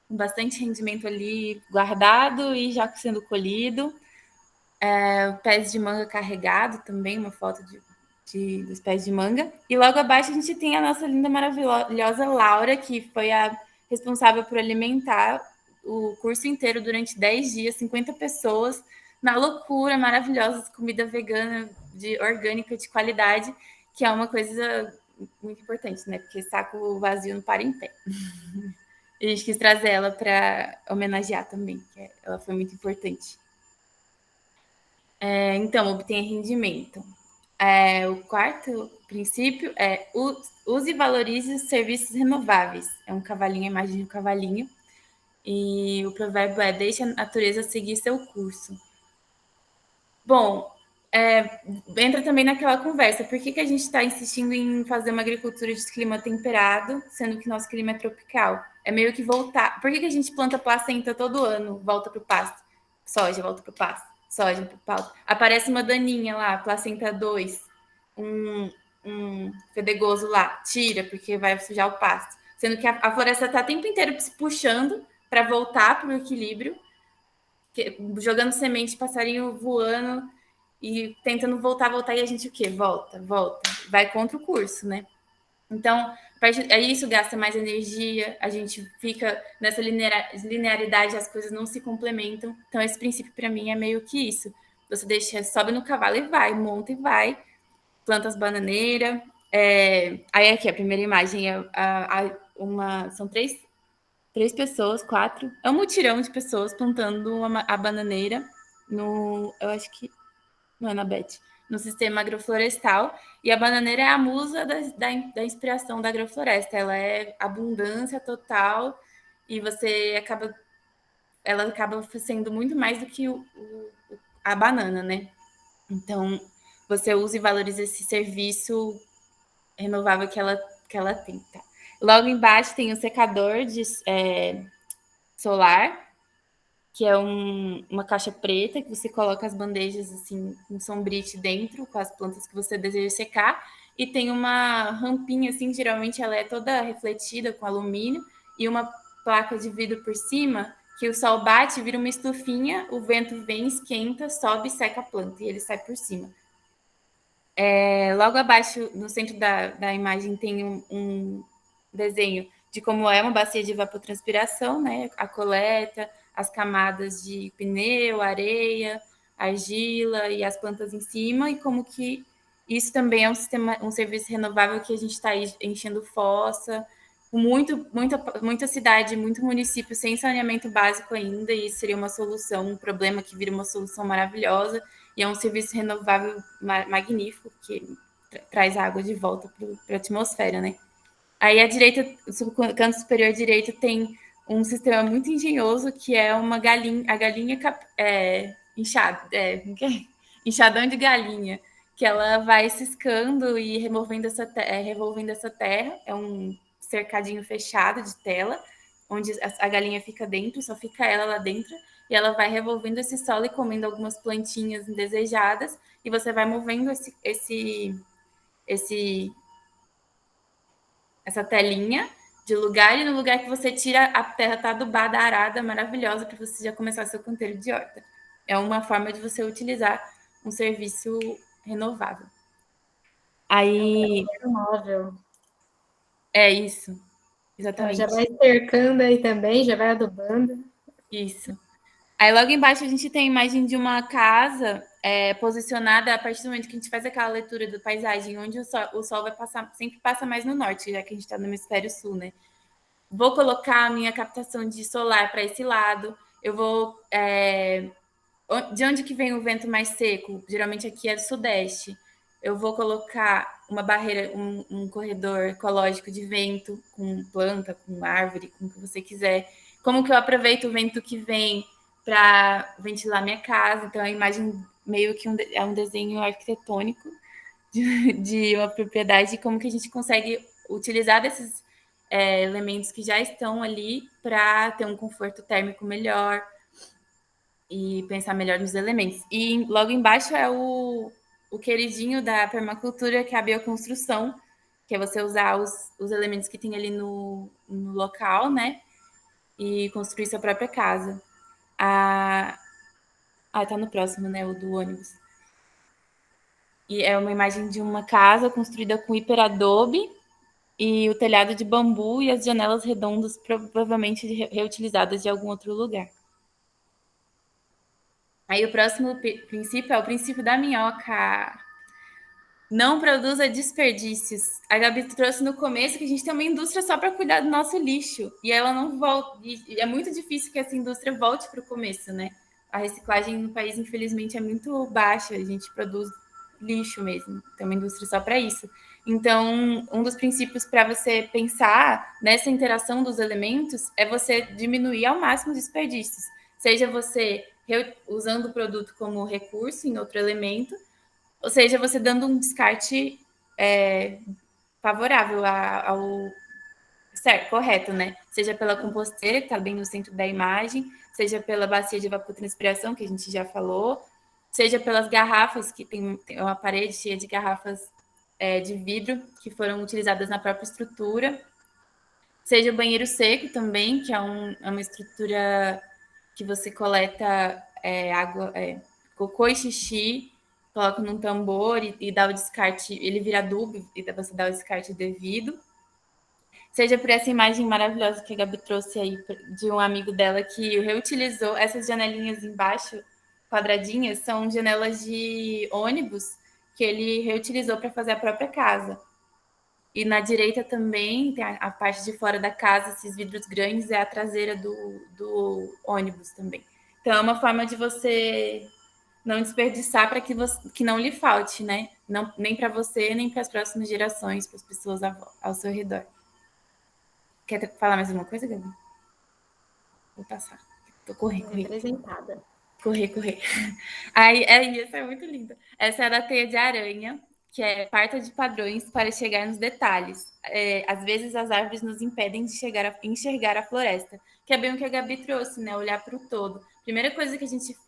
Speaker 8: com bastante rendimento ali guardado e já sendo colhido. Pés de manga carregado também, uma foto dos pés de manga. E logo abaixo a gente tem a nossa linda, maravilhosa Laura, que foi a responsável por alimentar o curso inteiro durante 10 dias, 50 pessoas, na loucura, maravilhosa, comida vegana, orgânica, de qualidade, que é uma coisa muito importante, né? Porque saco vazio não para em pé. E a gente quis trazer ela para homenagear também, que ela foi muito importante. Então, obtenha rendimento. O quarto princípio é use e valorize os serviços renováveis. É um cavalinho, a imagem de um cavalinho. E o provérbio é: deixe a natureza seguir seu curso. Bom, entra também naquela conversa. Por que a gente está insistindo em fazer uma agricultura de clima temperado, sendo que nosso clima é tropical? É meio que voltar. Por que a gente planta placenta todo ano, volta para o pasto? Soja, volta para o pasto. Soja para o pasto. Aparece uma daninha lá, placenta 2, um fedegoso lá, tira, porque vai sujar o pasto. Sendo que a floresta está o tempo inteiro se puxando para voltar para o equilíbrio, jogando semente, passarinho voando e tentando voltar, e a gente o quê? Volta, vai contra o curso, né? Então, isso gasta mais energia, a gente fica nessa linearidade, as coisas não se complementam. Então, esse princípio, para mim, é meio que isso. Você sobe no cavalo e vai, monta e vai, planta as bananeiras. Aí aqui, a primeira imagem são três pessoas, 4. É um mutirão de pessoas plantando a bananeira eu acho que não é na Beth, no sistema agroflorestal. E a bananeira é a musa da inspiração da agrofloresta. Ela é abundância total e ela acaba sendo muito mais do que a banana, né? Então, você usa e valoriza esse serviço renovável que ela tem, tá? Logo embaixo tem o secador solar, que é uma caixa preta que você coloca as bandejas assim, com sombrite dentro, com as plantas que você deseja secar, e tem uma rampinha assim, geralmente ela é toda refletida com alumínio, e uma placa de vidro por cima, que o sol bate, vira uma estufinha, o vento vem, esquenta, sobe e seca a planta, e ele sai por cima. Logo abaixo, no centro da imagem, tem um desenho de como é uma bacia de evapotranspiração, né? A coleta, as camadas de pneu, areia, argila e as plantas em cima, e como que isso também é um serviço renovável que a gente está enchendo fossa, com muita cidade, muito município sem saneamento básico ainda, e isso seria uma solução, um problema que vira uma solução maravilhosa, e é um serviço renovável magnífico, que traz a água de volta para a atmosfera, né? Aí à direita, no canto superior direito, tem um sistema muito engenhoso, que é uma galinha, a galinha enxadão de galinha, que ela vai ciscando e revolvendo essa terra. É um cercadinho fechado de tela, onde a galinha fica dentro, só fica ela lá dentro, e ela vai revolvendo esse solo e comendo algumas plantinhas indesejadas, e você vai movendo essa telinha de lugar, e no lugar que você tira, a terra está adubada, arada, maravilhosa, para você já começar seu canteiro de horta. É uma forma de você utilizar um serviço renovável. Aí...
Speaker 7: móvel.
Speaker 8: É isso, exatamente.
Speaker 7: Então, já vai cercando aí também, já vai adubando.
Speaker 8: Isso. Aí logo embaixo a gente tem a imagem de uma casa posicionada a partir do momento que a gente faz aquela leitura da paisagem, onde o sol vai passar, sempre passa mais no norte, já que a gente está no hemisfério sul, né? Vou colocar a minha captação de solar para esse lado. Eu vou... de onde que vem o vento mais seco? Geralmente aqui é do sudeste. eu vou colocar uma barreira, um corredor ecológico de vento, com planta, com árvore, com o que você quiser. Como que eu aproveito o vento que vem para ventilar minha casa? Então, a imagem meio que é um desenho arquitetônico de uma propriedade, como que a gente consegue utilizar desses elementos que já estão ali para ter um conforto térmico melhor e pensar melhor nos elementos. E logo embaixo é o queridinho da permacultura, que é a bioconstrução, que é você usar os elementos que tem ali no local, né? E construir sua própria casa. Tá no próximo, né? O do ônibus. E é uma imagem de uma casa construída com hiperadobe e o telhado de bambu e as janelas redondas, provavelmente reutilizadas de algum outro lugar. Aí o próximo princípio é o princípio da minhoca. Não produza desperdícios. A Gabi trouxe no começo que a gente tem uma indústria só para cuidar do nosso lixo. E ela não volta. E é muito difícil que essa indústria volte para o começo, né? A reciclagem no país, infelizmente, é muito baixa. A gente produz lixo mesmo. Tem uma indústria só para isso. Então, um dos princípios para você pensar nessa interação dos elementos é você diminuir ao máximo os desperdícios. Seja você usando o produto como recurso em outro elemento, ou seja, você dando um descarte favorável ao certo, correto, né? Seja pela composteira, que está bem no centro da imagem, seja pela bacia de evapotranspiração, que a gente já falou, seja pelas garrafas, que tem uma parede cheia de garrafas de vidro que foram utilizadas na própria estrutura, seja o banheiro seco também, que é uma estrutura que você coleta água, cocô e xixi, coloca num tambor e dá o descarte, ele vira adubo e você dá o descarte devido. Seja por essa imagem maravilhosa que a Gabi trouxe aí de um amigo dela que reutilizou essas janelinhas embaixo, quadradinhas, são janelas de ônibus que ele reutilizou para fazer a própria casa. E na direita também tem a parte de fora da casa, esses vidros grandes, é a traseira do ônibus também. Então é uma forma de você não desperdiçar para que não lhe falte, né? Não, nem para você, nem para as próximas gerações, para as pessoas ao seu redor. Quer falar mais alguma coisa, Gabi? Vou passar. Tô correndo.
Speaker 7: Representada.
Speaker 8: Correr. Aí, essa é muito linda. Essa é da teia de aranha, que parta de padrões para chegar nos detalhes. Às vezes as árvores nos impedem de enxergar a floresta, que é bem o que a Gabi trouxe, né? Olhar para o todo. Primeira coisa que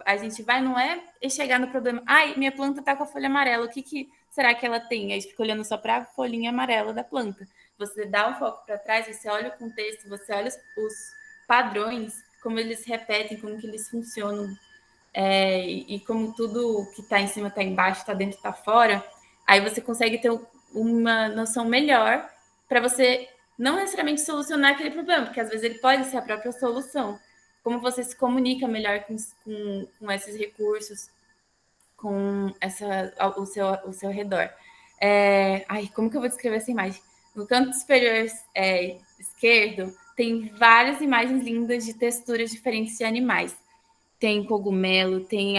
Speaker 8: a gente vai não é chegar no problema. Ai, minha planta tá com a folha amarela, o que será que ela tem? Aí fica olhando só para a folhinha amarela da planta. Você dá um foco para trás, você olha o contexto, você olha os padrões, como eles repetem, como que eles funcionam. E como tudo que está em cima está embaixo, está dentro, está fora, aí você consegue ter uma noção melhor para você não necessariamente solucionar aquele problema, porque às vezes ele pode ser a própria solução. Como você se comunica melhor com esses recursos, com o seu redor. Como que eu vou descrever essa imagem? No canto superior esquerdo, tem várias imagens lindas de texturas diferentes de animais. Tem cogumelo, tem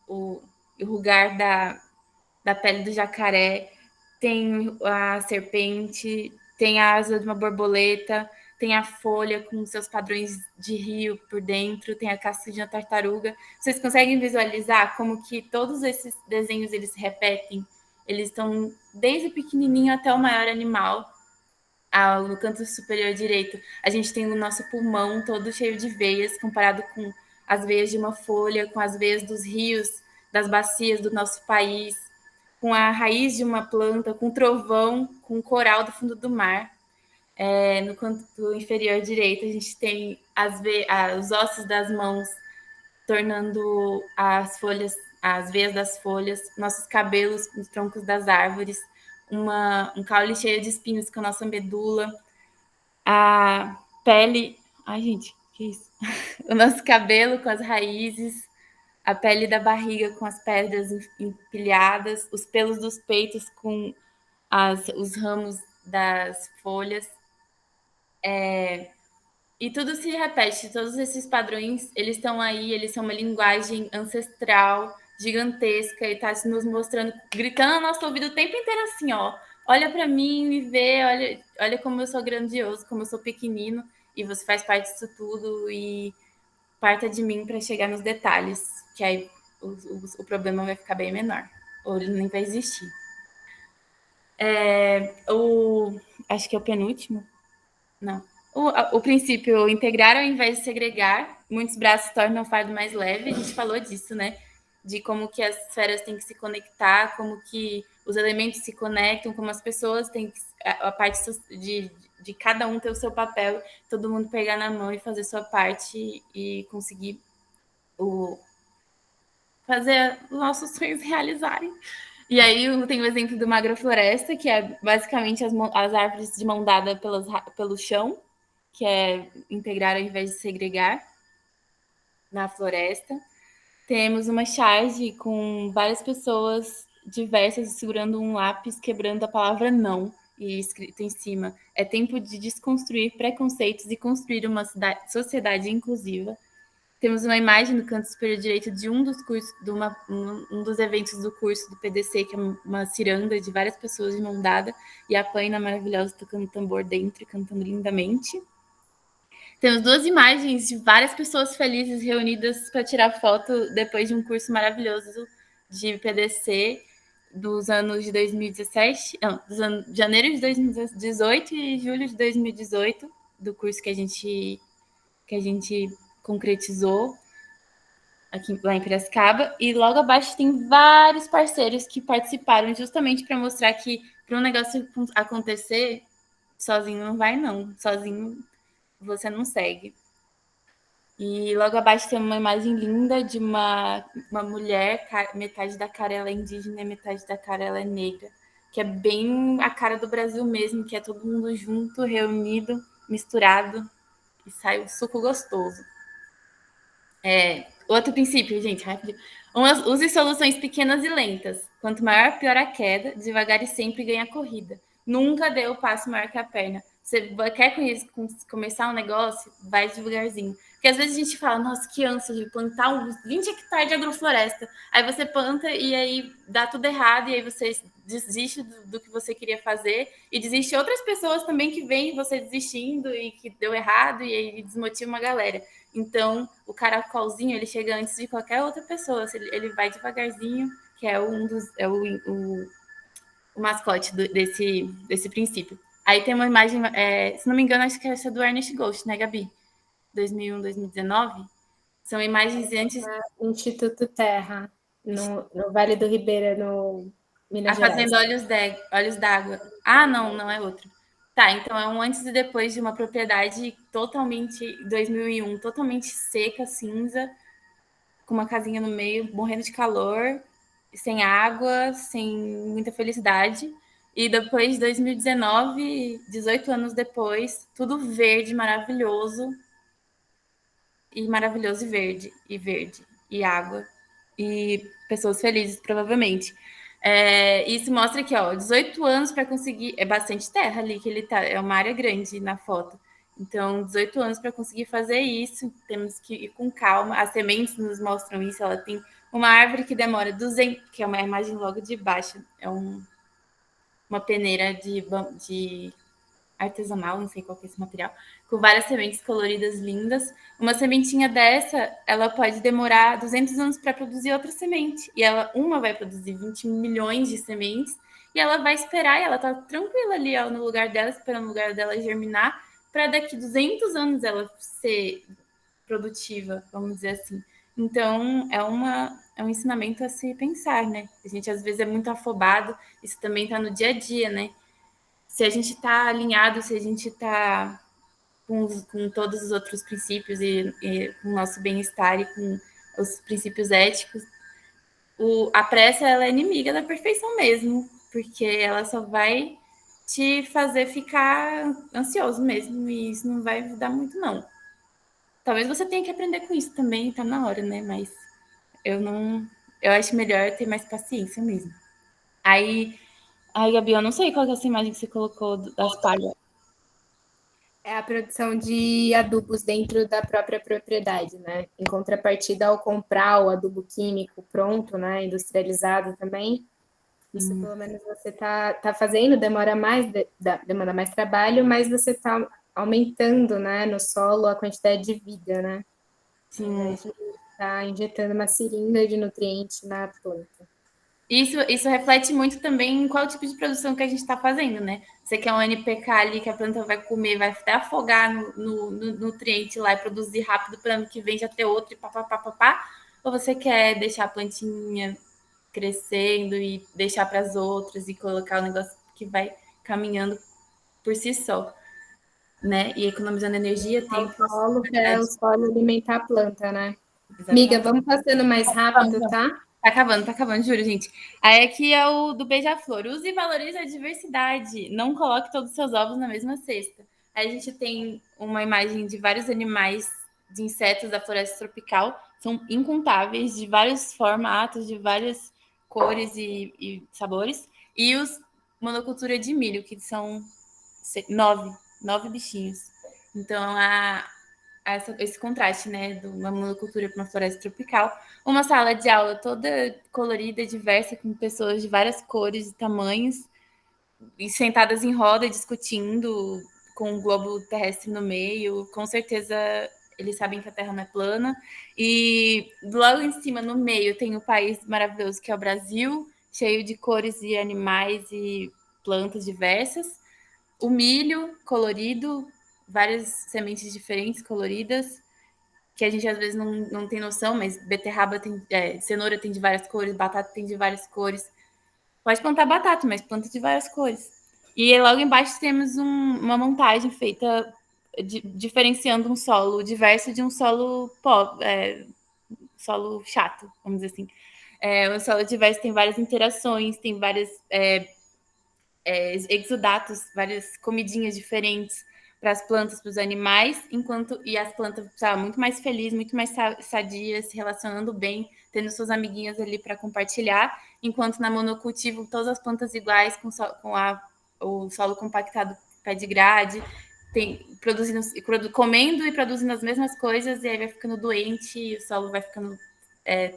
Speaker 8: o rugar da pele do jacaré, tem a serpente, tem a asa de uma borboleta, tem a folha com seus padrões de rio por dentro, tem a casca de uma tartaruga. Vocês conseguem visualizar como que todos esses desenhos eles se repetem? Eles estão desde pequenininho até o maior animal. No canto superior direito, a gente tem o nosso pulmão todo cheio de veias, comparado com as veias de uma folha, com as veias dos rios, das bacias do nosso país, com a raiz de uma planta, com o trovão, com o coral do fundo do mar. No canto inferior direito, a gente tem os ossos das mãos, tornando as veias das folhas, nossos cabelos com os troncos das árvores, um caule cheio de espinhos com a nossa medula, a pele... Ai, gente, que isso? O nosso cabelo com as raízes, a pele da barriga com as pedras empilhadas, os pelos dos peitos com os ramos das folhas. E tudo se repete, todos esses padrões, eles estão aí, eles são uma linguagem ancestral gigantesca e tá nos mostrando, gritando no nosso ouvido o tempo inteiro assim, ó. Olha para mim, me vê, olha como eu sou grandioso, como eu sou pequenino, e você faz parte disso tudo, e parta de mim para chegar nos detalhes, que aí o problema vai ficar bem menor, ou ele nem vai existir. Acho que é o penúltimo. Não. O princípio integrar ao invés de segregar, muitos braços tornam o fardo mais leve. A gente falou disso, né? De como que as esferas têm que se conectar, como que os elementos se conectam, como as pessoas têm que... A parte de cada um ter o seu papel, todo mundo pegar na mão e fazer sua parte e conseguir fazer os nossos sonhos realizarem. E aí tem o exemplo de uma agrofloresta, que é basicamente as árvores de mão dada pelo chão, que é integrar ao invés de segregar na floresta. Temos uma charge com várias pessoas diversas segurando um lápis, quebrando a palavra não, e escrito em cima: é tempo de desconstruir preconceitos e construir uma sociedade inclusiva. Temos uma imagem no canto superior direito de um dos cursos, um dos eventos do curso do PDC, que é uma ciranda de várias pessoas de mão dada, e a Paina maravilhosa tocando tambor dentro e cantando lindamente. Temos 2 imagens de várias pessoas felizes reunidas para tirar foto depois de um curso maravilhoso de PDC dos anos de 2017, não, dos anos de janeiro de 2018 e julho de 2018, do curso que a gente concretizou aqui lá em Piracicaba, e logo abaixo tem vários parceiros que participaram justamente para mostrar que para um negócio acontecer, sozinho não vai não, sozinho você não segue. E logo abaixo tem uma imagem linda de uma mulher, metade da cara ela é indígena e metade da cara ela é negra, que é bem a cara do Brasil mesmo, que é todo mundo junto, reunido, misturado, e sai um suco gostoso. Outro princípio, gente, rapidinho. Use soluções pequenas e lentas. Quanto maior, pior a queda. Devagar e sempre ganha a corrida. Nunca dê o passo maior que a perna. Você quer começar um negócio? Vai devagarzinho. Porque às vezes a gente fala, nossa, que ânsia de plantar uns 20 hectares de agrofloresta. Aí você planta e aí dá tudo errado. E aí você desiste do que você queria fazer. E desiste outras pessoas também que veem você desistindo e que deu errado. E aí desmotiva uma galera. Então, o caracolzinho, ele chega antes de qualquer outra pessoa. Ele vai devagarzinho, que é o mascote desse princípio. Aí tem uma imagem, se não me engano, acho que essa é do Ernest Ghost, né, Gabi? 2001, 2019. São imagens antes...
Speaker 7: Instituto Terra, no Vale do Ribeira, no Minas Gerais.
Speaker 8: Fazenda Olhos d'Água. Ah, não é outro. Tá, então é um antes e depois de uma propriedade totalmente, 2001, totalmente seca, cinza, com uma casinha no meio, morrendo de calor, sem água, sem muita felicidade. E depois de 2019, 18 anos depois, tudo verde, maravilhoso e verde, e água, e pessoas felizes, provavelmente. Isso mostra que, 18 anos para conseguir... É bastante terra ali que ele tá, é uma área grande na foto. Então, 18 anos para conseguir fazer isso, temos que ir com calma. As sementes nos mostram isso. Ela tem uma árvore que demora 200, que é uma imagem logo de baixo, é uma peneira de artesanal, não sei qual que é esse material, com várias sementes coloridas lindas. Uma sementinha dessa, ela pode demorar 200 anos para produzir outra semente. E uma vai produzir 20 milhões de sementes, e ela vai esperar, e ela tá tranquila ali, no lugar dela, esperando o lugar dela germinar, para daqui 200 anos ela ser produtiva, vamos dizer assim. Então, é um ensinamento a se pensar, né? A gente, às vezes, é muito afobado, isso também está no dia a dia, né? Se a gente está alinhado, se a gente está com todos os outros princípios e com o nosso bem-estar e com os princípios éticos, a pressa ela é inimiga da perfeição mesmo, porque ela só vai te fazer ficar ansioso mesmo, e isso não vai ajudar muito, não. Talvez você tenha que aprender com isso também, tá na hora, né? Mas eu acho melhor ter mais paciência mesmo. Aí, Gabi, eu não sei qual que é essa imagem que você colocou das palhas.
Speaker 7: É a produção de adubos dentro da própria propriedade, né? Em contrapartida ao comprar o adubo químico pronto, né? Industrializado também. Isso pelo menos você tá fazendo, demora demanda mais trabalho, mas você está aumentando, né, no solo a quantidade de vida, né?
Speaker 8: Sim.
Speaker 7: Está injetando uma seringa de nutriente na planta.
Speaker 8: Isso reflete muito também em qual tipo de produção que a gente está fazendo, né? Você quer um NPK ali que a planta vai comer, vai até afogar no nutriente lá e produzir rápido para ano que vem já ter outro e papapá, ou você quer deixar a plantinha crescendo e deixar para as outras e colocar o negócio que vai caminhando por si só, né? E economizando energia, tempo.
Speaker 7: O solo, para o solo alimentar a planta, né?
Speaker 8: Exatamente.
Speaker 7: Amiga, vamos passando mais rápido, tá?
Speaker 8: Tá acabando, juro, gente. Aí aqui é o do beija-flor. Use e valorize a diversidade. Não coloque todos os seus ovos na mesma cesta. Aí a gente tem uma imagem de vários animais, de insetos da floresta tropical. São incontáveis, de vários formatos, de várias cores e sabores. E os monocultura de milho, que são 9 bichinhos. Então, esse contraste, né, de uma monocultura para uma floresta tropical. Uma sala de aula toda colorida, diversa, com pessoas de várias cores e tamanhos, e sentadas em roda discutindo, com um globo terrestre no meio. Com certeza eles sabem que a Terra não é plana. E logo em cima, no meio, tem o país maravilhoso que é o Brasil, cheio de cores e animais e plantas diversas. O milho colorido, várias sementes diferentes, coloridas, que a gente às vezes não tem noção, mas beterraba tem, cenoura tem de várias cores, batata tem de várias cores. Pode plantar batata, mas planta de várias cores. E logo embaixo temos uma montagem feita diferenciando um solo diverso de um solo solo chato, vamos dizer assim. O solo diverso tem várias interações, tem várias exudatos, várias comidinhas diferentes para as plantas, para os animais, e as plantas muito mais felizes, muito mais sadias, se relacionando bem, tendo suas amiguinhas ali para compartilhar, enquanto na monocultivo todas as plantas iguais, com o solo compactado, pé de grade, comendo e produzindo as mesmas coisas, e aí vai ficando doente, o solo vai ficando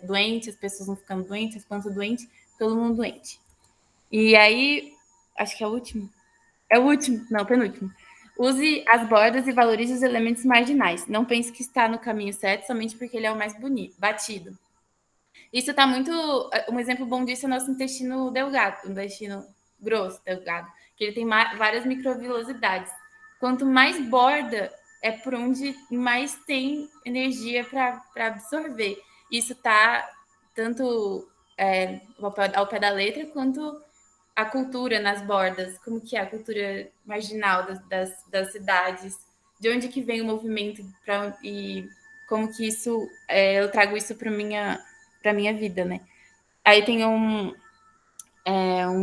Speaker 8: doente, as pessoas vão ficando doentes, as plantas doentes, todo mundo doente. E aí, acho que é o último. É o último, não, penúltimo. Use as bordas e valorize os elementos marginais. Não pense que está no caminho certo somente porque ele é o mais bonito, batido. Isso está muito... Um exemplo bom disso é o nosso intestino delgado, o intestino grosso, delgado, que ele tem várias microvilosidades. Quanto mais borda, é por onde mais tem energia para absorver. Isso está tanto ao pé da letra, quanto a cultura nas bordas, como que é a cultura marginal das cidades, de onde que vem o movimento e como que isso eu trago isso para minha vida, né? Aí tem uma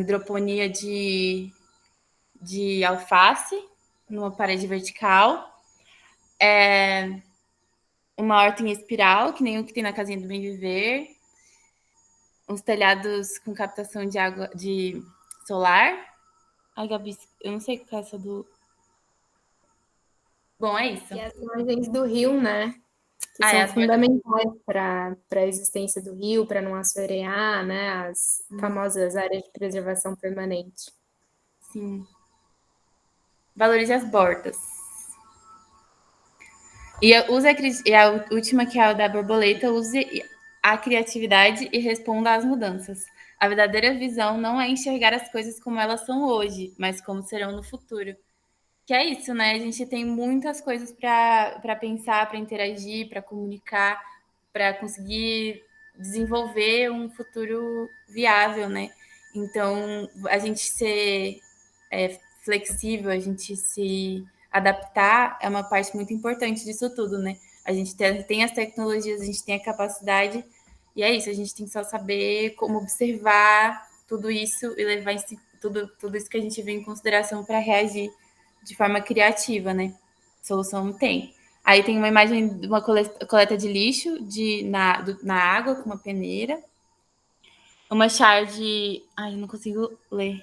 Speaker 8: hidroponia de alface numa parede vertical, uma horta em espiral, que nem o que tem na casinha do Bem Viver, uns telhados com captação de água de solar. Ai, Gabi, eu não sei qual é essa do... Bom, é isso.
Speaker 7: E as margens do rio, né? Que são fundamentais para a existência do rio, para não assorear, né? As famosas áreas de preservação permanente.
Speaker 8: Sim. Valorize as bordas. E a última, que é a da borboleta, use a criatividade e responda às mudanças. A verdadeira visão não é enxergar as coisas como elas são hoje, mas como serão no futuro. Que é isso, né? A gente tem muitas coisas para pensar, para interagir, para comunicar, para conseguir desenvolver um futuro viável, né? Então, a gente ser flexível, a gente se adaptar é uma parte muito importante disso tudo, né? A gente tem as tecnologias, a gente tem a capacidade, e é isso, a gente tem que só saber como observar tudo isso e levar tudo isso que a gente vê em consideração para reagir de forma criativa, né? Solução não tem. Aí tem uma imagem de uma coleta de lixo na água com uma peneira. Uma charge... Ai, eu não consigo ler.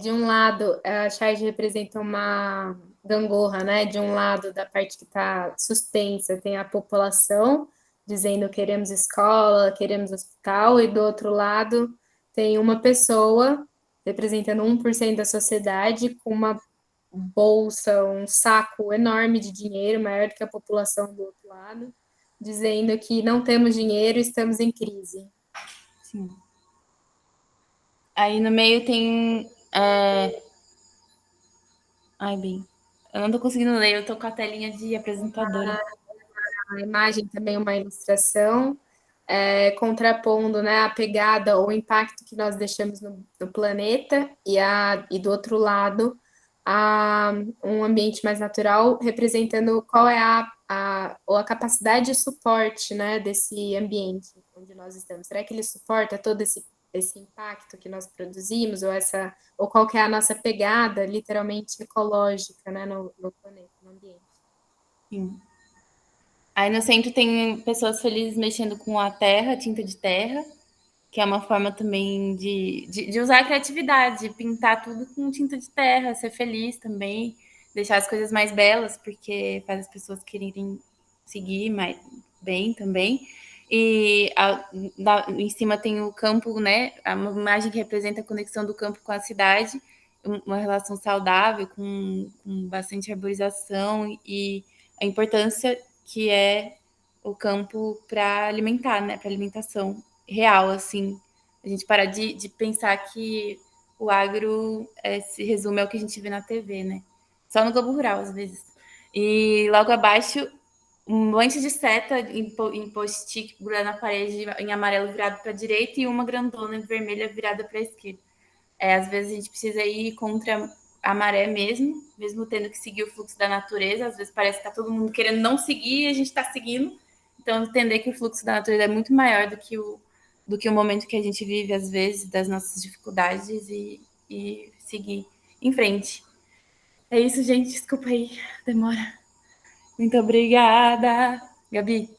Speaker 7: De um lado, a charge representa uma gangorra, né? De um lado, da parte que está suspensa, tem a população dizendo queremos escola, queremos hospital, e do outro lado tem uma pessoa representando 1% da sociedade com uma bolsa, um saco enorme de dinheiro, maior do que a população do outro lado, dizendo que não temos dinheiro, estamos em crise.
Speaker 8: Sim. Aí no meio tem... Ai, bem, eu não tô conseguindo ler, eu tô com a telinha de apresentadora.
Speaker 7: A imagem também é uma ilustração, contrapondo, né, a pegada ou o impacto que nós deixamos no planeta, e do outro lado, um ambiente mais natural, representando qual é a capacidade de suporte, né, desse ambiente onde nós estamos. Será que ele suporta todo esse impacto que nós produzimos, ou qual que é a nossa pegada, literalmente ecológica, né, no planeta, no ambiente?
Speaker 8: Sim. Aí no centro tem pessoas felizes mexendo com a terra, tinta de terra, que é uma forma também de usar a criatividade, pintar tudo com tinta de terra, ser feliz também, deixar as coisas mais belas, porque faz as pessoas quererem seguir mais bem também. E em cima tem o campo, né? Uma imagem que representa a conexão do campo com a cidade, uma relação saudável, com bastante arborização e a importância que é o campo para alimentar, né? Para alimentação real, assim. A gente parar de pensar que o agro se resume ao que a gente vê na TV, né? Só no Globo Rural, às vezes. E logo abaixo, um monte de seta em post-it grudado na parede, em amarelo virado para a direita e uma grandona em vermelha virada para a esquerda. Às vezes a gente precisa ir contra a maré mesmo tendo que seguir o fluxo da natureza. Às vezes parece que está todo mundo querendo não seguir e a gente está seguindo. Então, entender que o fluxo da natureza é muito maior do que o momento que a gente vive, às vezes, das nossas dificuldades e seguir em frente. É isso, gente. Desculpa aí, demora. Muito obrigada. Gabi,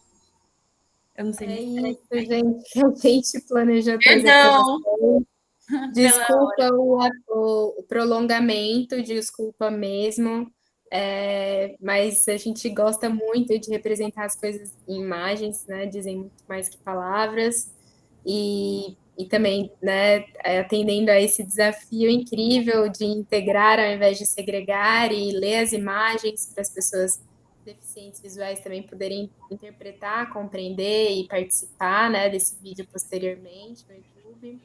Speaker 8: eu não sei.
Speaker 7: É isso, gente, que a gente planejou trazer para
Speaker 8: Perdão!
Speaker 7: vocês. Desculpa o prolongamento, desculpa mesmo, mas a gente gosta muito de representar as coisas em imagens, né? Dizem muito mais que palavras, e também, né, atendendo a esse desafio incrível de integrar ao invés de segregar e ler as imagens para as pessoas deficientes visuais também poderem interpretar, compreender e participar, né, desse vídeo posteriormente no YouTube.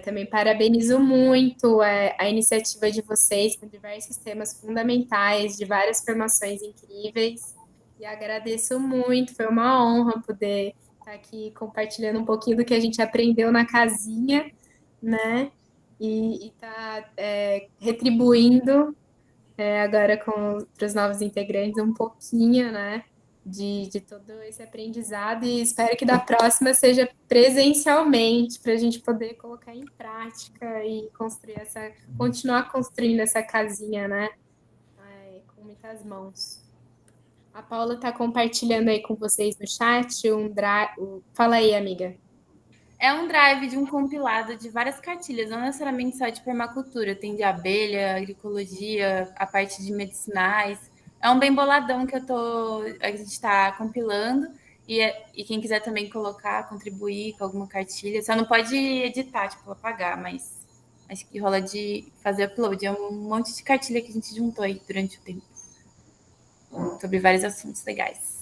Speaker 7: Também parabenizo muito a iniciativa de vocês com diversos temas fundamentais, de várias formações incríveis, e agradeço muito, foi uma honra poder estar aqui compartilhando um pouquinho do que a gente aprendeu na casinha, né, e estar retribuindo agora para os novos integrantes um pouquinho, né, de todo esse aprendizado, e espero que da próxima seja presencialmente, para a gente poder colocar em prática e continuar construindo essa casinha, né, com muitas mãos. A Paula está compartilhando aí com vocês no chat Fala aí, amiga.
Speaker 8: É um drive de um compilado de várias cartilhas, não necessariamente só de permacultura, tem de abelha, agroecologia, a parte de medicinais. É um bem boladão que a gente está compilando, e quem quiser também colocar, contribuir com alguma cartilha, só não pode editar, tipo, apagar, mas acho que rola de fazer upload. É um monte de cartilha que a gente juntou aí durante o tempo, sobre vários assuntos legais.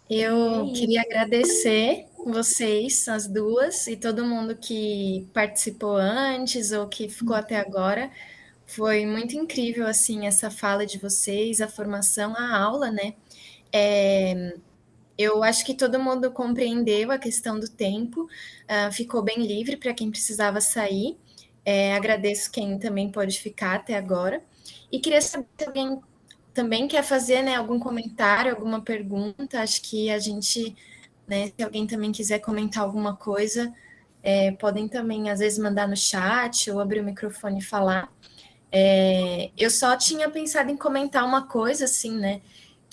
Speaker 3: Eu queria agradecer vocês, as duas, e todo mundo que participou antes ou que ficou até agora. Foi muito incrível, assim, essa fala de vocês, a formação, a aula, né? Eu acho que todo mundo compreendeu a questão do tempo, ficou bem livre para quem precisava sair. Agradeço quem também pôde ficar até agora. E queria saber se alguém também quer fazer, né, algum comentário, alguma pergunta. Acho que a gente, né, se alguém também quiser comentar alguma coisa, podem também, às vezes, mandar no chat ou abrir o microfone e falar. Eu só tinha pensado em comentar uma coisa, assim, né,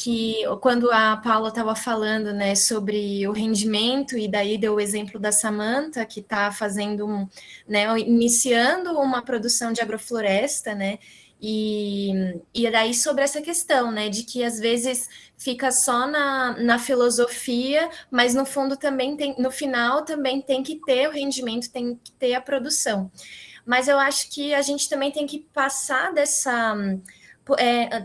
Speaker 3: que quando a Paula estava falando, né, sobre o rendimento, e daí deu o exemplo da Samantha, que está fazendo né, iniciando uma produção de agrofloresta, né, e daí sobre essa questão, né, de que às vezes fica só na filosofia, mas no fundo também tem, no final também tem que ter o rendimento, tem que ter a produção. Mas eu acho que a gente também tem que passar dessa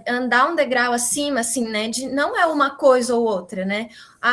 Speaker 3: andar um degrau acima, assim, né? De não é uma coisa ou outra, né?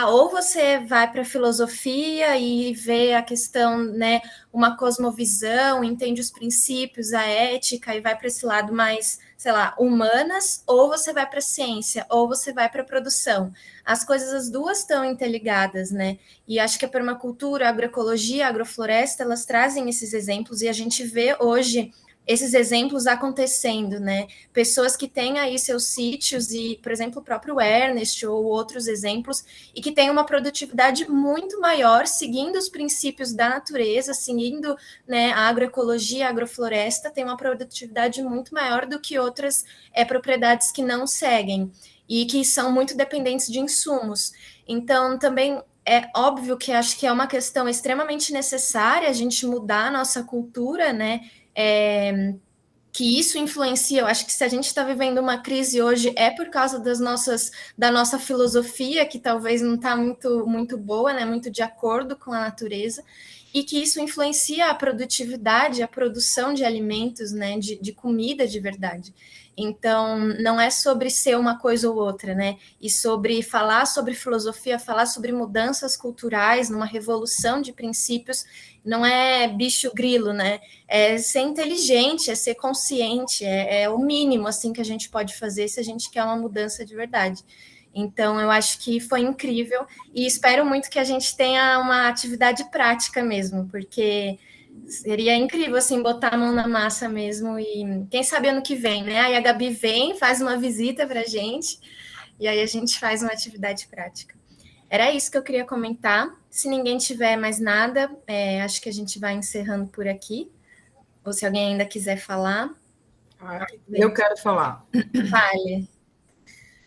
Speaker 3: Ou você vai para a filosofia e vê a questão, né? Uma cosmovisão, entende os princípios, a ética e vai para esse lado mais, sei lá, humanas, ou você vai para a ciência, ou você vai para a produção. As coisas, as duas estão interligadas, né? E acho que a permacultura, a agroecologia, a agrofloresta, elas trazem esses exemplos e a gente vê hoje esses exemplos acontecendo, né? Pessoas que têm aí seus sítios e, por exemplo, o próprio Ernest ou outros exemplos, e que têm uma produtividade muito maior, seguindo os princípios da natureza, seguindo, né, a agroecologia, a agrofloresta, tem uma produtividade muito maior do que outras propriedades que não seguem e que são muito dependentes de insumos. Então, também é óbvio que acho que é uma questão extremamente necessária a gente mudar a nossa cultura, né? Que isso influencia. Eu acho que se a gente está vivendo uma crise hoje é por causa da nossa filosofia, que talvez não está muito boa, né? Muito de acordo com a natureza, e que isso influencia a produtividade, a produção de alimentos, né? De comida de verdade. Então, não é sobre ser uma coisa ou outra, né? E sobre falar sobre filosofia, falar sobre mudanças culturais, numa revolução de princípios, não é bicho grilo, né? É ser inteligente, é ser consciente, é o mínimo assim que a gente pode fazer se a gente quer uma mudança de verdade. Então, eu acho que foi incrível e espero muito que a gente tenha uma atividade prática mesmo, porque seria incrível, assim, botar a mão na massa mesmo e quem sabe ano que vem, né? Aí a Gabi vem, faz uma visita para a gente e aí a gente faz uma atividade prática. Era isso que eu queria comentar. Se ninguém tiver mais nada, acho que a gente vai encerrando por aqui. Ou se alguém ainda quiser falar.
Speaker 9: Eu quero falar.
Speaker 3: Fale.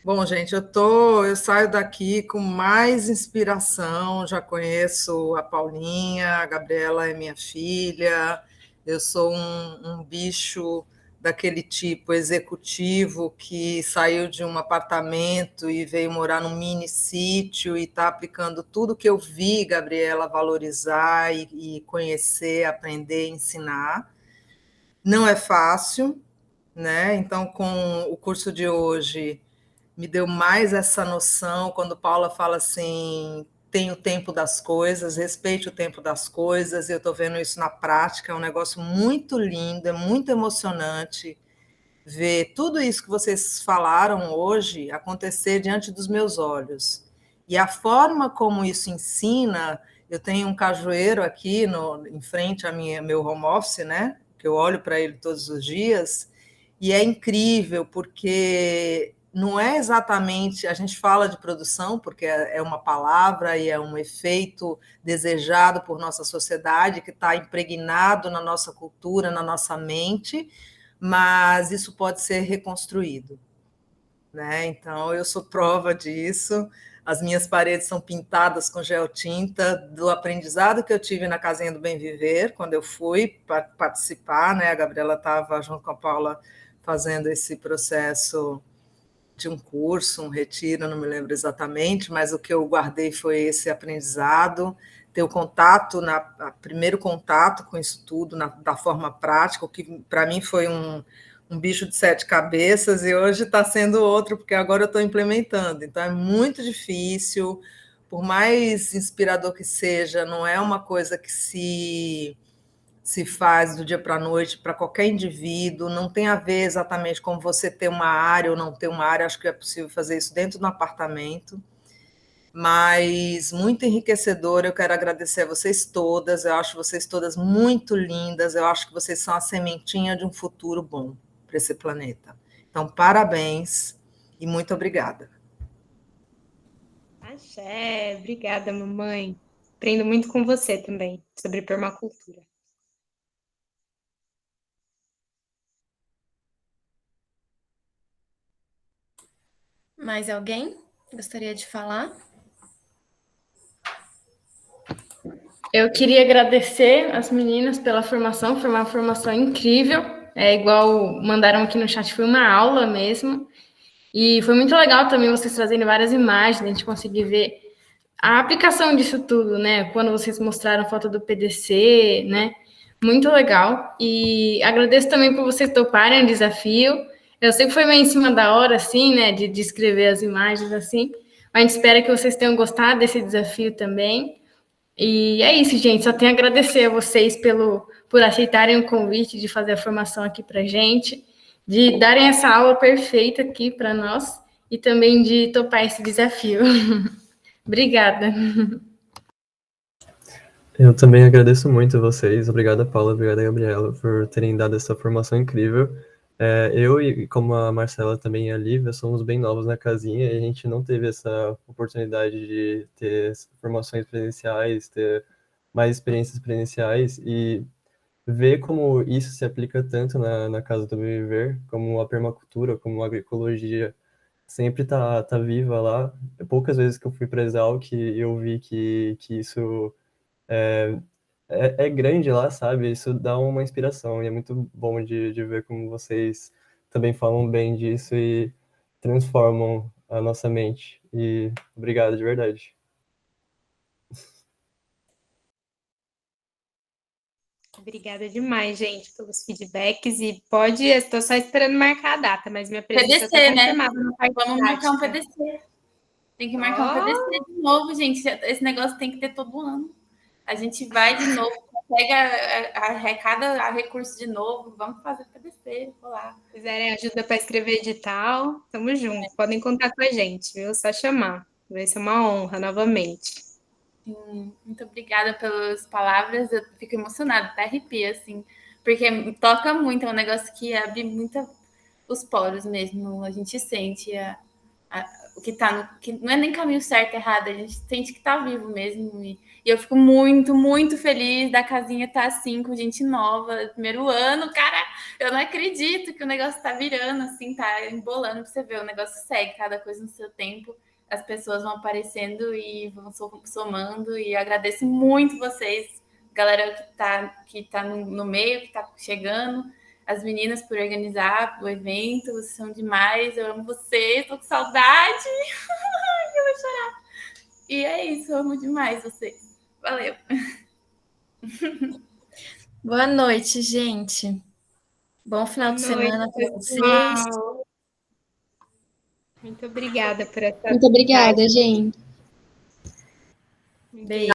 Speaker 9: Bom, gente, eu saio daqui com mais inspiração. Já conheço a Paulinha, a Gabriela é minha filha. Eu sou um bicho daquele tipo executivo que saiu de um apartamento e veio morar num mini sítio e está aplicando tudo que eu vi, Gabriela, valorizar e conhecer, aprender, ensinar. Não é fácil, né? Então, com o curso de hoje me deu mais essa noção quando Paula fala assim, tem o tempo das coisas, respeite o tempo das coisas, eu estou vendo isso na prática, é um negócio muito lindo, é muito emocionante ver tudo isso que vocês falaram hoje acontecer diante dos meus olhos. E a forma como isso ensina, eu tenho um cajueiro aqui em frente a meu home office, né? Que eu olho para ele todos os dias, e é incrível, porque não é exatamente, a gente fala de produção, porque é uma palavra e é um efeito desejado por nossa sociedade, que está impregnado na nossa cultura, na nossa mente, mas isso pode ser reconstruído, né? Então, eu sou prova disso. As minhas paredes são pintadas com geotinta do aprendizado que eu tive na Casinha do Bem Viver, quando eu fui participar, né? A Gabriela estava junto com a Paula fazendo esse processo de um curso, um retiro, não me lembro exatamente, mas o que eu guardei foi esse aprendizado, ter o contato, primeiro contato com isso tudo, da forma prática, o que para mim foi um bicho de 7 cabeças, e hoje está sendo outro, porque agora eu estou implementando. Então, é muito difícil, por mais inspirador que seja, não é uma coisa que se faz do dia para a noite para qualquer indivíduo, não tem a ver exatamente com você ter uma área ou não ter uma área, acho que é possível fazer isso dentro do apartamento, mas muito enriquecedor. Eu quero agradecer a vocês todas, eu acho vocês todas muito lindas, eu acho que vocês são a sementinha de um futuro bom para esse planeta. Então, parabéns e muito obrigada.
Speaker 7: Axé, obrigada, mamãe. Aprendo muito com você também, sobre permacultura.
Speaker 3: Mais alguém gostaria de falar?
Speaker 1: Eu queria agradecer as meninas pela formação, foi uma formação incrível, igual mandaram aqui no chat, foi uma aula mesmo, e foi muito legal também vocês trazerem várias imagens, a gente conseguir ver a aplicação disso tudo, né, quando vocês mostraram a foto do PDC, né, muito legal, e agradeço também por vocês toparem o desafio, eu sei que foi meio em cima da hora, assim, né, de escrever as imagens, assim, mas a gente espera que vocês tenham gostado desse desafio também. E é isso, gente. Só tenho a agradecer a vocês por aceitarem o convite de fazer a formação aqui para a gente, de darem essa aula perfeita aqui para nós e também de topar esse desafio. Obrigada.
Speaker 2: Eu também agradeço muito a vocês. Obrigada, Paula. Obrigada, Gabriela, por terem dado essa formação incrível. Eu, e como a Marcela também e a Lívia, somos bem novos na casinha e a gente não teve essa oportunidade de ter formações presenciais, ter mais experiências presenciais e ver como isso se aplica tanto na Casa do Bem Viver, como a permacultura, como a agroecologia, sempre tá viva lá. Poucas vezes que eu fui para Exalc, eu vi que isso é, é grande lá, sabe? Isso dá uma inspiração e é muito bom de ver como vocês também falam bem disso e transformam a nossa mente. E obrigado de verdade.
Speaker 7: Obrigada demais, gente, pelos feedbacks. E pode, estou só esperando marcar a data, mas minha presença
Speaker 8: PDC,
Speaker 7: está confirmada
Speaker 8: né?
Speaker 7: na parte
Speaker 8: Vamos marcar um
Speaker 7: prática.
Speaker 8: PDC. Tem que marcar um PDC de novo, gente. Esse negócio tem que ter todo ano. A gente vai de novo, pega, arrecada recurso de novo. Vamos fazer PDC, vou lá.
Speaker 7: Se quiserem ajuda para escrever edital, estamos juntos. Podem contar com a gente, viu? Só chamar. Vai ser uma honra novamente.
Speaker 8: Muito obrigada pelas palavras. Eu fico emocionada, até arrepia, assim, porque toca muito, é um negócio que abre muito os poros mesmo. A gente sente o que tá no, que não é nem caminho certo, errado, a gente sente que tá vivo mesmo. E eu fico muito, muito feliz da casinha tá assim, com gente nova, primeiro ano, cara, eu não acredito que o negócio tá virando, assim, tá embolando pra você ver, o negócio segue, cada coisa no seu tempo. As pessoas vão aparecendo e vão somando, e eu agradeço muito vocês, galera que tá no meio, que tá chegando, as meninas por organizar o evento, vocês são demais, eu amo vocês, tô com saudade, eu vou chorar. E é isso, eu amo demais vocês. Valeu.
Speaker 3: Boa noite, gente. Bom final de semana para vocês.
Speaker 7: Muito obrigada por essa.
Speaker 4: Muito obrigada, gente.
Speaker 3: Beijo.